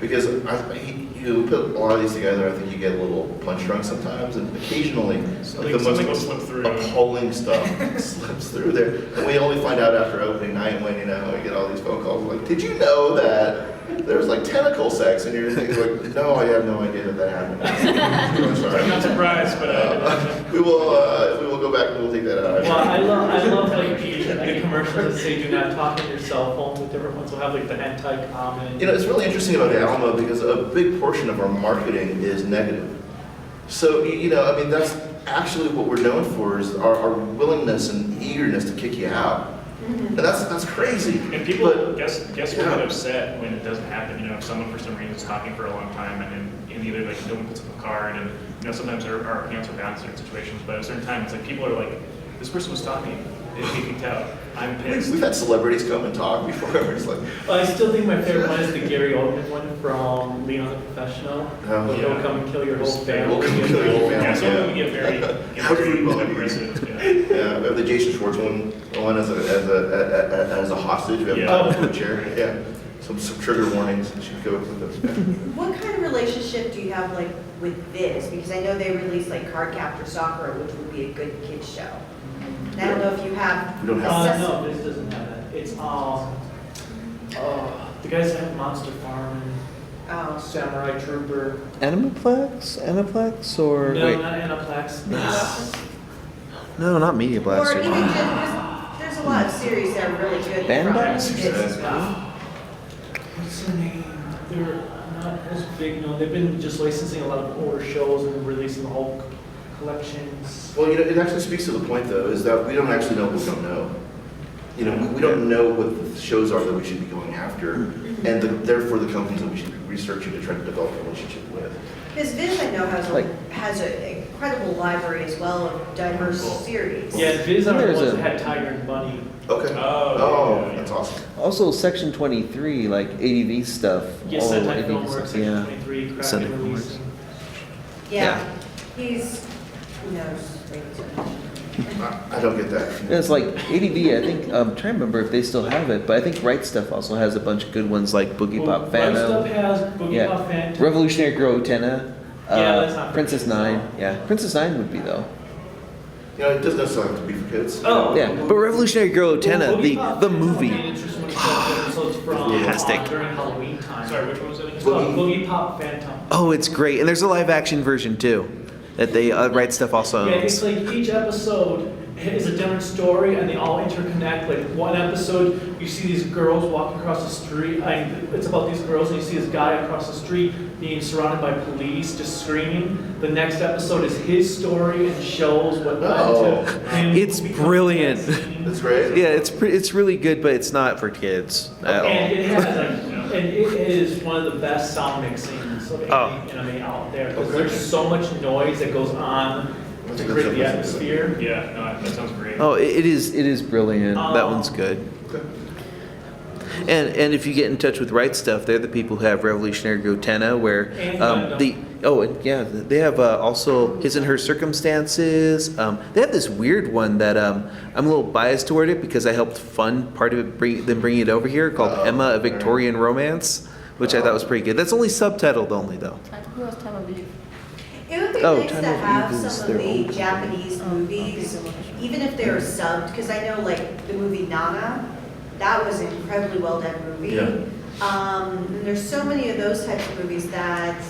because you put a lot of these together. I think you get a little punch drunk sometimes, and occasionally Something the will most slip through. appalling stuff slips through there, and we only find out after opening night when we get all these phone calls like, "Did you know that there's like tentacle sex?" And you're thinking like, "No, I have no idea that happened." I'm sorry. I'm not surprised, but we will go back and we'll take that out. Well, I love like the commercials that say do not talk on your cell phone with different ones. We'll have like the anti-comment. It's really interesting about Alamo because a big portion of our marketing is negative. So, that's actually what we're known for is our willingness and eagerness to kick you out. And that's crazy. And people guess will get upset when it doesn't happen. If someone for some reason is talking for a long time and either like no one puts up a card, and sometimes our accounts are bad in certain situations, but at a certain time it's like people are like, this person was talking, they kicked out. I'm pissed. We've had celebrities come and talk before. It's like, Well, I still think my favorite one is the Gary Oldman one from Leon the Professional. Oh, Where yeah. He'll come and kill your whole family. We'll come and kill your whole Yeah, family. some of them get very aggressive. Yeah. we have the Jason Schwartz one as a hostage. We have Yeah. a chair. Yeah, some trigger warnings that should go with those. Yeah. What kind of relationship do you have like with Viz? Because I know they release like Card Captor Sakura, which would be a good kids show. And I don't know if you have. We don't have. No, this doesn't have that. It's the guys that have Monster Farm Oh. and Samurai Trooper. Aniplex, or No, wait? not Aniplex. No, not Media Or Blaster. even just, there's a lot of series that are really good. Bandai? from Viz. What's their name? They're not as big. No, they've been just licensing a lot of older shows and releasing the whole collections. Well, it actually speaks to the point, though, is that we don't actually know what we don't know. We don't know what the shows are that we should be going after, and therefore the companies that we should be researching to try to develop a relationship with. Because Viz, I know, Like- has an incredible library as well of diverse series. Yeah, Viz are the There's ones a- that had Tiger and Bunny. Okay. Oh, yeah. That's awesome. Also, Section 23, like ADV stuff. Yes, all Sentai ADV Filmworks, stuff, Section yeah. 23, Sentai Kraken Filmworks. releasing. Yeah, he's, who knows? I don't get that. Yeah, it's like ADV. I think I'm trying to remember if they still have it, but I think Right Stuff also has a bunch of good ones like Boogie Well, Pop Right Phantom. Stuff has Boogie Yeah. Pop Phantom. Revolutionary Girl Utena. Yeah, that's not for Princess kids. Nine. Yeah, Princess Nine would be though. It doesn't necessarily have to be for kids. Oh. Yeah, but Revolutionary Girl Utena, Boogie Pop the Phantom movie. made interesting when it showed episodes from Fantastic. during Halloween time. Sorry, which one was it? It's called Boogie Pop Phantom. Oh, it's great, and there's a live action version too, that they Right Stuff also Yeah, it's owns. like each episode is a different story, and they all interconnect. Like one episode, you see these girls walking across the street. It's about these girls, and you see this guy across the street being surrounded by police, just screaming. The next episode is his story and shows what led to him. It's becoming brilliant. that scene. That's great. Yeah, it's really good, but it's not for kids at all. And it has and it is one of the best sound mixings of Oh. anime out there. Because Okay. there's so much noise that goes on to create the atmosphere. Yeah, no, that sounds great. Oh, it is brilliant. That one's good. Okay. And if you get in touch with Right Stuff, they're the people who have Revolutionary Gotena, where And Gundam. Oh, and yeah, they have also His and Her Circumstances. They have this weird one that I'm a little biased toward it because I helped fund part of it, them bringing it over here, called Emma, A Victorian Romance, which I thought was pretty good. That's only subtitled only, though. Who has Time of Eve? It would be Oh, nice Time to of have Eve is some of their the own. Japanese movies, even if they're subbed, because I know like the movie Nana, that was an incredibly well done movie. Yeah. And there's so many of those types of movies that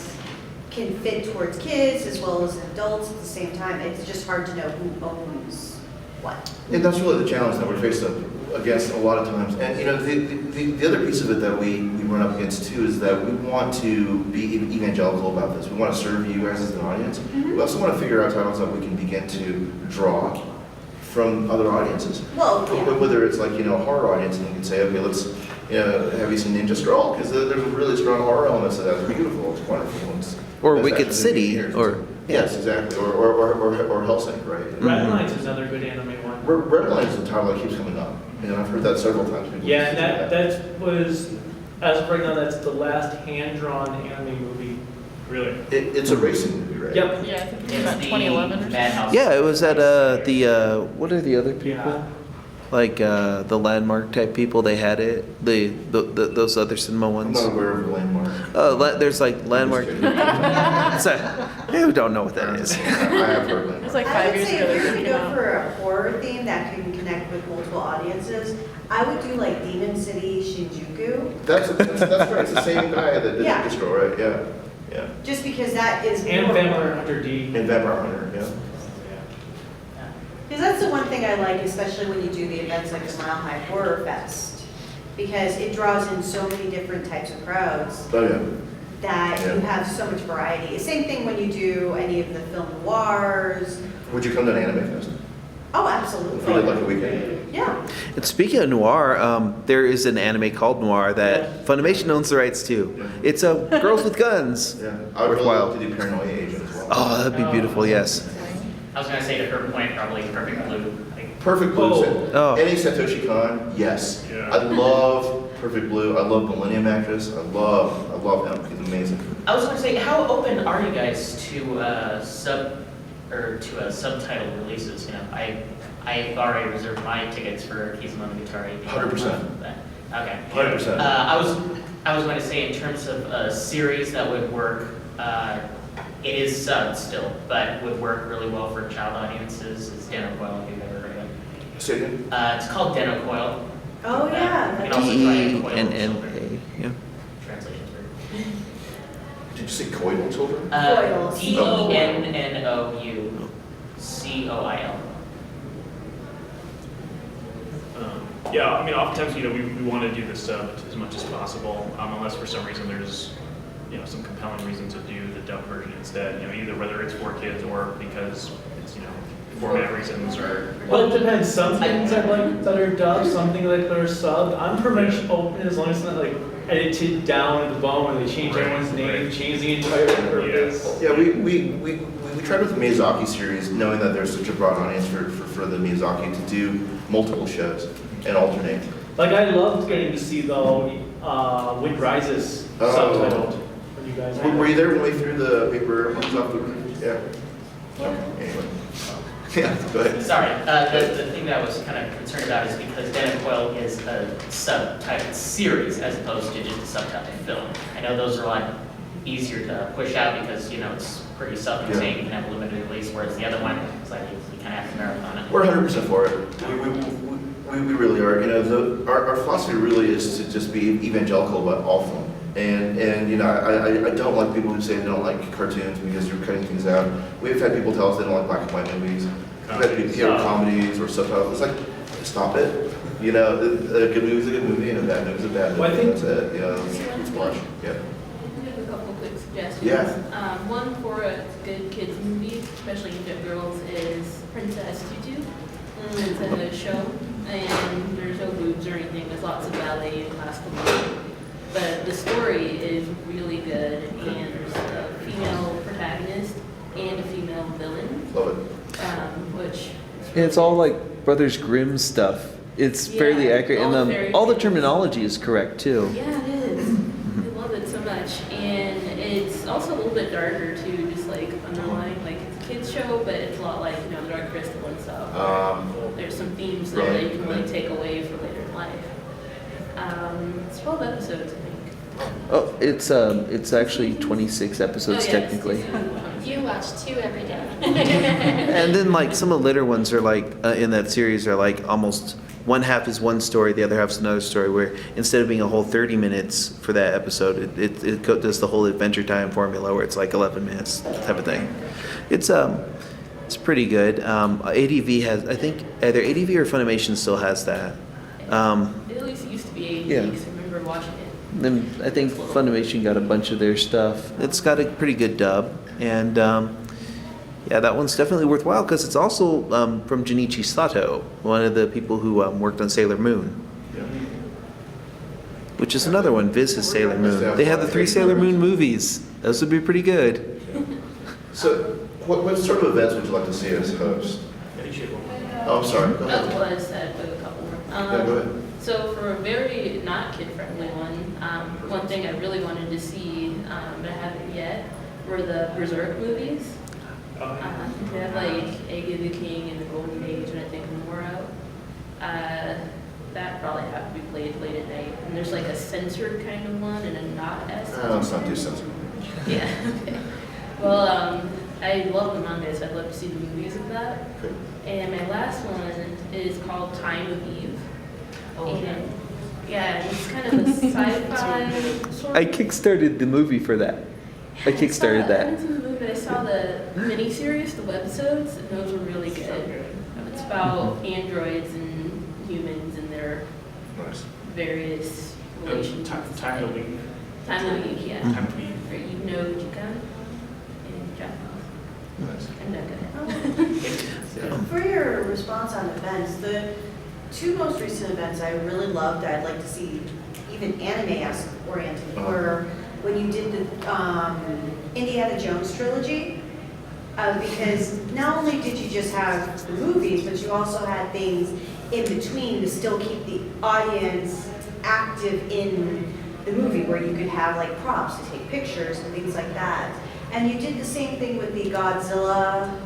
can fit towards kids as well as adults at the same time. It's just hard to know who owns what. And that's really the challenge that we're faced up against a lot of times. And you know, the other piece of it that we run up against too is that we want to be evangelical about this. We want to serve you guys as an audience. We also want to figure out titles that we can begin to draw from other audiences. Well, yeah. Whether it's like, you know, a horror audience, and you can say, okay, let's, you know, have you seen Ninja Scroll? Because there's a really strong horror element to that. It's beautiful, it's wonderful. Or that's Wicked actually City, years. or Yes, exactly. Or Hellsing, right? Redlines is another good anime one. Redline is a title that keeps coming up. You know, I've heard that several times. People Yeah, say and that was, as of right now, that's the last hand-drawn anime movie. Really? It's a racing movie, right? Yep. Yeah, I think it It's came out the 2011 or something. Madhouse. yeah, it was at the what are the other people? Yeah. Like the Landmark type people. They had it. The those other cinema I'm ones. not aware of the landmark. There's like Landmark. I'm just kidding. You don't know what that is. I have heard landmark. It's like I 5 would years say ago. if they you're gonna came go out. for a horror theme that can connect with multiple audiences, I would do like Demon City Shinjuku, That's right. It's the same guy that did Yeah. Ninja Scroll, right? Yeah. Yeah. just because that is And more- Vampire Hunter D. And Vampire Hunter, yeah. Because that's the one thing I like, especially when you do the events like the Mile High Horror Fest, because it draws in so many different types of crowds Oh, yeah. that Yeah. you have so much variety. Same thing when you do any of the film noirs. Would you come to an anime fest? Oh, If we did like absolutely. a weekend? Yeah. And speaking of noir, there is an anime called Noir that Funimation owns the rights to. It's Girls with Guns. Yeah. I would really Worthwhile. love to do Paranoia Agent as well. Oh, that'd be beautiful. Yes. I was gonna say to her point, probably Perfect Blue. Like, Perfect Blue. Oh. Any Satoshi Kon, yes. Yeah. I love Perfect Blue. I love Millennium Actress. I love him. He's amazing. I was gonna say, how open are you guys to subtitle releases? You know, I've already reserved my tickets for Kizumonogatari. 100%. Okay. 100%. I was going to say in terms of a series that would work, it is subbed still, but would work really well for child audiences is Denocoil, if you've ever heard of it. Say again? It's called Denocoil. Oh, yeah. You can also try Coil DENNA. Children. Yeah. Translation's weird. Did you say Coil Children? Coil, DENNOUCOIL. Yeah, I mean, oftentimes, you know, we want to do this stuff as much as possible, unless for some reason there's, you know, some compelling reason to do the dub version instead. You know, either whether it's for kids or because it's, you know, format reasons or. Well, it depends. Some things I like that are dubbed, some things I like that are subbed. I'm pretty much open as long as it's not like edited down to the bone where they change Right, everyone's name, right. change the entire purpose. Yeah, we tried with the Miyazaki series, knowing that there's such a broad audience for the Miyazaki to do multiple shows and alternate. Like I loved getting to see though, Wind Rises Oh. subtitled. When you guys Were you there when we threw the paper off the? Yeah. Anyway. Yeah, go ahead. Sorry, the thing that I was kind of concerned about is because Denocoil is a subtitled series as opposed to just a subtitled film. I know those are a lot easier to push out because, you know, it's pretty self-contained, you can have a limited release, whereas the other one, it's like you kind of have to marathon it. We're 100% for it. We really are. You know, our philosophy really is to just be evangelical about all film. And you know, I don't like people who say they don't like cartoons because you're cutting things out. We've had people tell us they don't like black and white movies. We've had people hear comedies or subtitles. It's like, stop it. You know, a good movie's a good movie and a bad movie's a bad movie. Well, I think- That's it. You know, let's watch. Yeah. I have a couple quick suggestions. Yeah. One for a good kids movie, especially aimed girls, is Princess Tutu. It's a show, and there's no boobs or anything. There's lots of ballet and classical music. But the story is really good, and there's a female protagonist and a female villain, Love it. which. And it's all like Brothers Grimm stuff. It's fairly Yeah, accurate, all and very all the famous. terminology is correct too. Yeah, it is. I love it so much, and it's also a little bit darker too, just like underlying, like it's a kid's show, but it's a lot like, you know, the Dark Crystal and stuff. There's some themes that Right. you can really take away for later in life. It's 12 episodes, I think. Oh, it's actually 26 episodes Oh, yeah, technically. You watch 2 every day. And then like some of the later ones are like in that series are like almost one half is one story, the other half is another story. Where instead of being a whole 30 minutes for that episode, it does the whole Adventure Time formula where it's like 11 minutes type of thing. It's pretty good. ADV has, I think either ADV or Funimation still has that. It at least used to be 80 Yeah. because I remember watching it. Then I think Funimation got a bunch of their stuff. It's got a pretty good dub, and yeah, that one's definitely worthwhile because it's also from Junichi Sato, one of the people who worked on Sailor Moon, which is another one. Viz is Sailor Moon. They have the 3 Sailor Moon movies. Those would be pretty good. So, what sort of events would you like to see us host? Oh, I'm sorry. Go ahead. Well, I said a couple more. Yeah, go ahead. So for a very not kid-friendly one, one thing I really wanted to see, but I haven't yet, were the Berserk movies. They have like Egg of the King and the Golden Age, and I think more out. That probably have to be played late at night. And there's like a censored kind of one and a not as censored. No, it's not too sensitive. Yeah. Okay. Well, I love the manga, so I'd love to see the movies of that. Okay. And my last one is called Time of Eve. And yeah, it's kind of a sci-fi sort I of. kickstarted the movie for that. I kickstarted I that. haven't seen the movie, but I saw the miniseries, the webisodes, and those were really good. It's about androids and humans and their Nice. various relations. Time to leave. Time of Eve, yeah. Time to leave. Or you know Jikan in Japanese. Nice. I'm not good. For your response on events, the 2 most recent events I really loved, I'd like to see even anime-esque oriented, were when you did the Indiana Jones trilogy, because not only did you just have the movies, but you also had things in between to still keep the audience active in the movie, where you could have like props to take pictures and things like that. And you did the same thing with the Godzilla.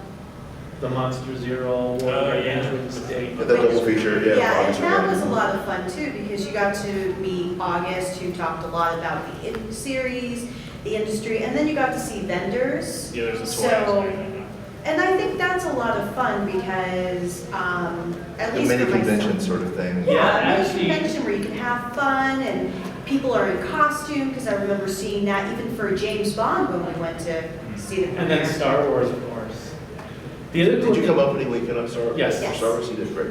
The Monster Zero, War Android State. Yeah, that double feature, yeah. Yeah, and August that was was a lot of fun too, because you got to meet August, who talked a lot about the series, the industry, and then you got to see vendors. Yeah, there's a toy. So, and I think that's a lot of fun because, at The least mini for myself. convention sort of thing. Yeah, Yeah, a mini actually- convention where you can have fun and people are in costume, because I remember seeing that even for James Bond when we went to see the premiere. And then Star Wars, of course. The other cool Did you thing- come opening weekend on Star Wars? Yes. Yes. Star Wars, you did great.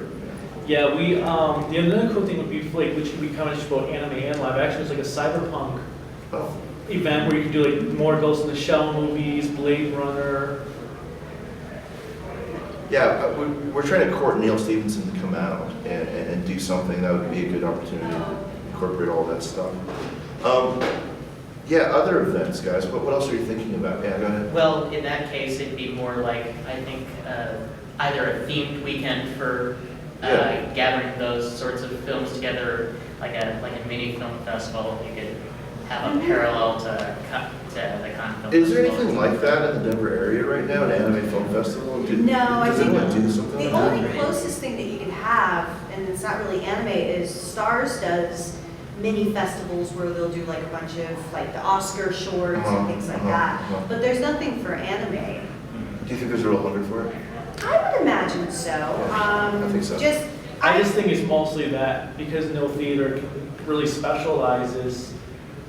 Yeah, we, the other cool thing would be, like, which we kind of just about anime and live action, is like a cyberpunk Oh, event where you can do like more Ghost in the Shell movies, Blade Runner. yeah, we're trying to court Neil Stevenson to come out and do something. That would be a good opportunity to incorporate all that stuff. Yeah, other events, guys. What else are you thinking about? Yeah, go ahead. Well, in that case, it'd be more like, I think, either a themed weekend for Yeah. gathering those sorts of films together, like a mini film festival. You could have a parallel to the Con Film Is there Festival. anything like that in the Denver area right now, an anime film festival? No, I Does think anyone do something the like that? only closest thing that you can have, and it's not really anime, is Stars does mini festivals where they'll do like a bunch of like the Oscar shorts and things like that. But there's nothing for anime. Do you think there's a real hunger for it? I would imagine so. I think so. I just think it's mostly that, because no theater really specializes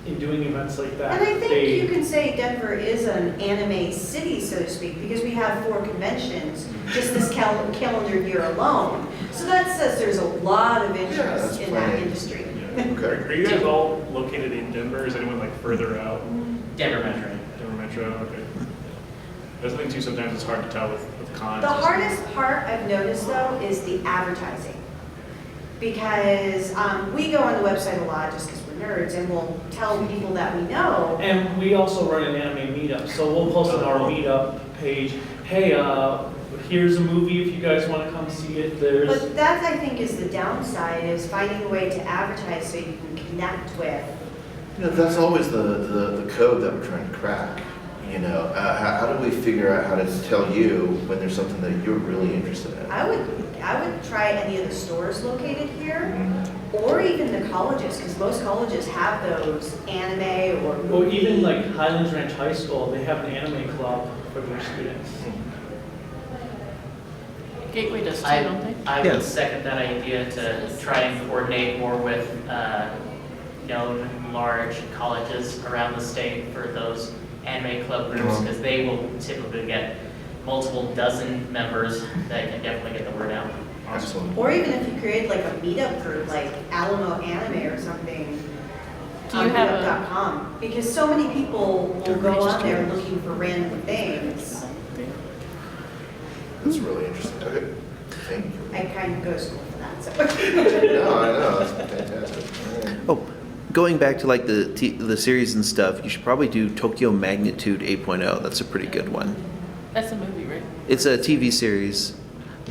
in doing events like that. And I think They- you can say Denver is an anime city, so to speak, because we have 4 conventions just this calendar year alone. So that says there's a lot of Yeah, that's interest in that plenty. industry. Okay. Are you guys all located in Denver? Is anyone like further out? Denver Metro. Denver Metro, okay. That's the thing too, sometimes it's hard to tell with cons. The hardest part I've noticed though is the advertising. Because we go on the website a lot just because we're nerds and we'll tell people that we know. And we also run an anime meetup, so we'll post on our meetup page, hey, here's a movie if you guys want to come see it. There's, But that I think is the downside, is finding a way to advertise so you can connect with. You know, that's always the code that we're trying to crack. how do we figure out how to tell you when there's something that you're really interested in? I would try any of the stores located here, or even the colleges, because most colleges have those anime or movie. Or even like Highlands Ranch High School, they have an anime club for their students. Gateway does too, don't they? I Yeah. would second that idea to try and coordinate more with known large colleges around the state for those anime club groups, because they will typically get multiple dozen members that can definitely get the word out. Excellent. Or even if you create like a meetup group, like Alamo Anime or something, Do you on have a- meetup.com, because so many people will go on there looking for random things. That's really interesting. Okay. Thank you. I kind of go to school for that, so. No, I know. That's fantastic. All right. Oh, going back to like the series and stuff, you should probably do Tokyo Magnitude 8.0. That's a pretty good one. That's a movie, right? It's a TV series,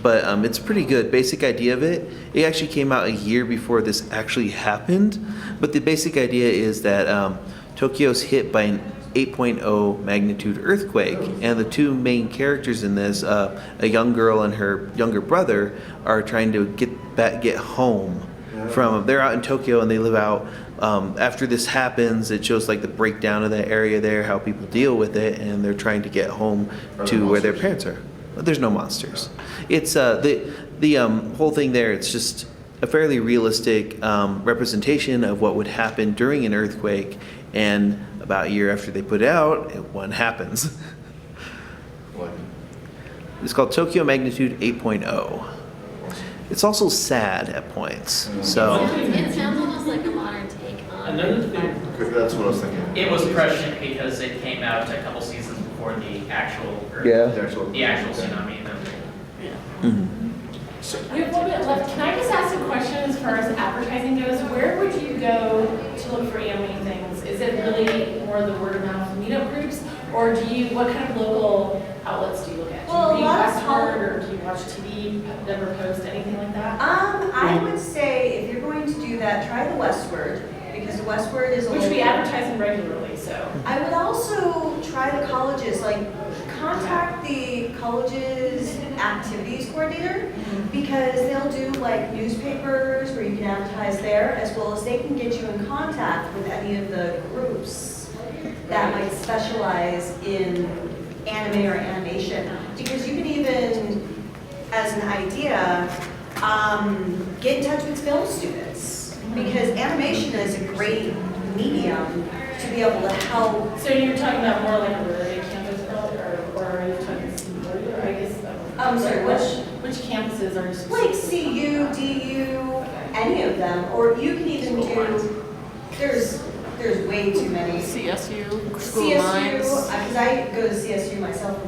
but it's pretty good. Basic idea of it, it actually came out a year before this actually happened, but the basic idea is that Tokyo's hit by an 8.0 magnitude earthquake, and the two main characters in this, a young girl and her younger brother, are trying to get home from. They're out in Tokyo and they live out. After this happens, it shows like the breakdown of that area there, how people deal with it, and they're trying to get home Are there to where their monsters? parents are. But there's no monsters. It's the whole thing there. It's just a fairly realistic representation of what would happen during an earthquake, and about a year after they put it out, one happens. What? It's called Tokyo Magnitude 8.0. It's also sad at points. So It sounds almost like a modern take on. Another thing, That's what I was thinking. It was prescient because it came out a couple seasons before the actual, Yeah. The actual tsunami event. mhm. We have 1 minute left. Can I just ask a question as far as advertising goes? Where would you go to look for anime things? Is it really more the word of mouth meetup groups? Or what kind of local outlets do you look at? Do Well, a you read lot of Westward, or do you watch TV, Never Post, anything like that? I would say if you're going to do that, try the Westward, because the Westward is a Which little. we advertise in regularly, so. I would also try the colleges, like contact the college's activities coordinator, because they'll do like newspapers where you can advertise there, as well as they can get you in contact with any of the groups that might specialize in anime or animation. Because you can even, as an idea, get in touch with film students, because animation is a great medium to be able to help. So you're talking about more like a Rotary campus, or are you talking CU, or I guess? I'm sorry, Which campuses are you? Like CU, DU, any of them, or you can even do, there's way too many. CSU, School CSU, of Mines. because I go to CSU myself for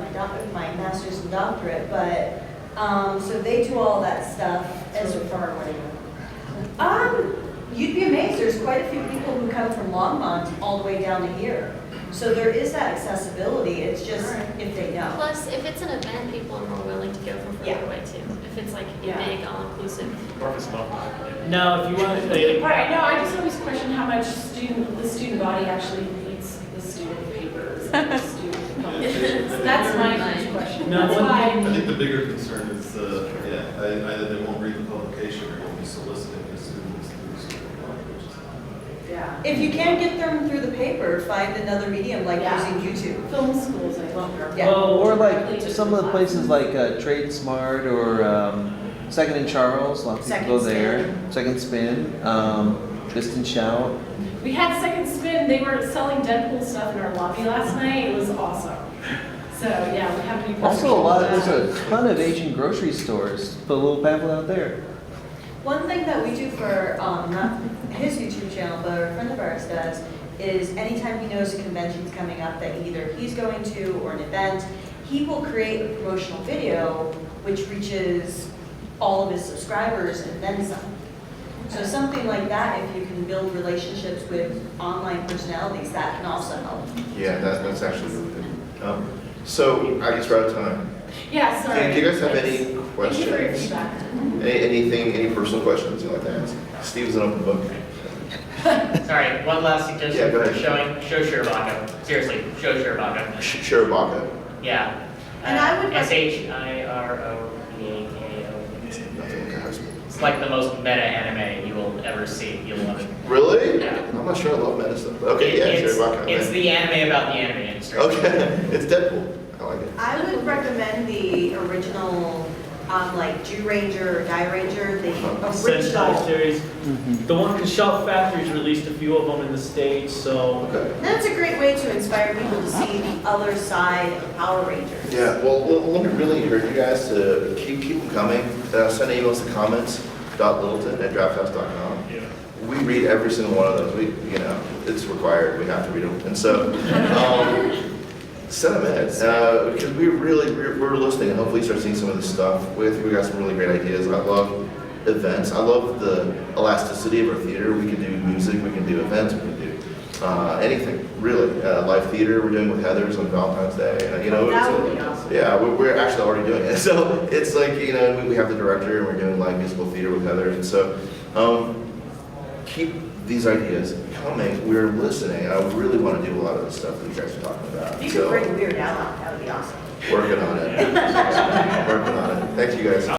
my master's and doctorate, but, so they do all that stuff. As far away. You'd be amazed, there's quite a few people who come from Longmont all the way down to here. So there is that accessibility, it's just if they know. Plus, if it's an event, people are more willing to go from further Yeah. away too. If it's like a Yeah. big, all-inclusive. Or if it's local. now if you want to, All right, no, I just always question how much the student body actually reads the student papers and the student publications. That's my huge question. No, That's one why. thing- I think the bigger concern is, either they won't read the publication or they'll be soliciting the students through school language. Yeah. If you can't get them through the paper, find another medium like Yeah. using YouTube. Film schools, I love her. Yeah. Well, or like some of the places like Trade Smart or Second and Charles. A lot of people go Second there. Spin. Second Spin, Distant Shout. We had Second Spin, they were selling Deadpool stuff in our lobby last night, it was awesome. So, yeah, we have to be. Also, there's a ton of Asian grocery stores. Put a little pamphlet out there. One thing that we do for, not his YouTube channel, but a friend of ours does, is anytime he knows a convention's coming up that either he's going to or an event, he will create a promotional video which reaches all of his subscribers and then some. So something like that, if you can build relationships with online personalities, that can also help. Yeah, that's actually really good. So I guess we're out of time. Yeah, sorry. Do you guys have any Thank you for your questions? feedback. Any personal questions you'd like to ask? Steve's an open book. Sorry, one last suggestion Yeah, go for ahead. show Shirabako. Seriously, show Shirabako. Shirabako. Yeah. And I would rec- Shirabako. Nothing guys. It's like the most meta anime you will ever see. You'll love it. Really? Yeah. I'm not sure I love medicine. But okay, yeah, It's, Shirabako. it's the anime about the anime industry. Okay, it's Deadpool. I like it. I would recommend the original, like Jew Ranger or Die Ranger, the Sentai original. series. The one, because Shout Factory's released a few of them in the States, so. Okay. That's a great way to inspire people to see the other side of Power Rangers. Yeah, well, let me really encourage you guys to keep them coming. Send emails to comments.littleton@drafthouse.com. Yeah. We read every single one of those. It's required. We have to read them. And so, send them in because we're listening and hopefully start seeing some of this stuff. We got some really great ideas. I love events. I love the elasticity of our theater. We can do music. We can do events. We can do anything really. Live theater we're doing with Heather's on Valentine's Day. That would be awesome. Yeah, we're actually already doing it. So it's like we have the director and we're doing live musical theater with Heather's. And so keep these ideas coming. We're listening. I really want to do a lot of the stuff that you guys are talking about. If you So could bring Weird Al out, that would be awesome. working on it. Working on it. Thank you guys.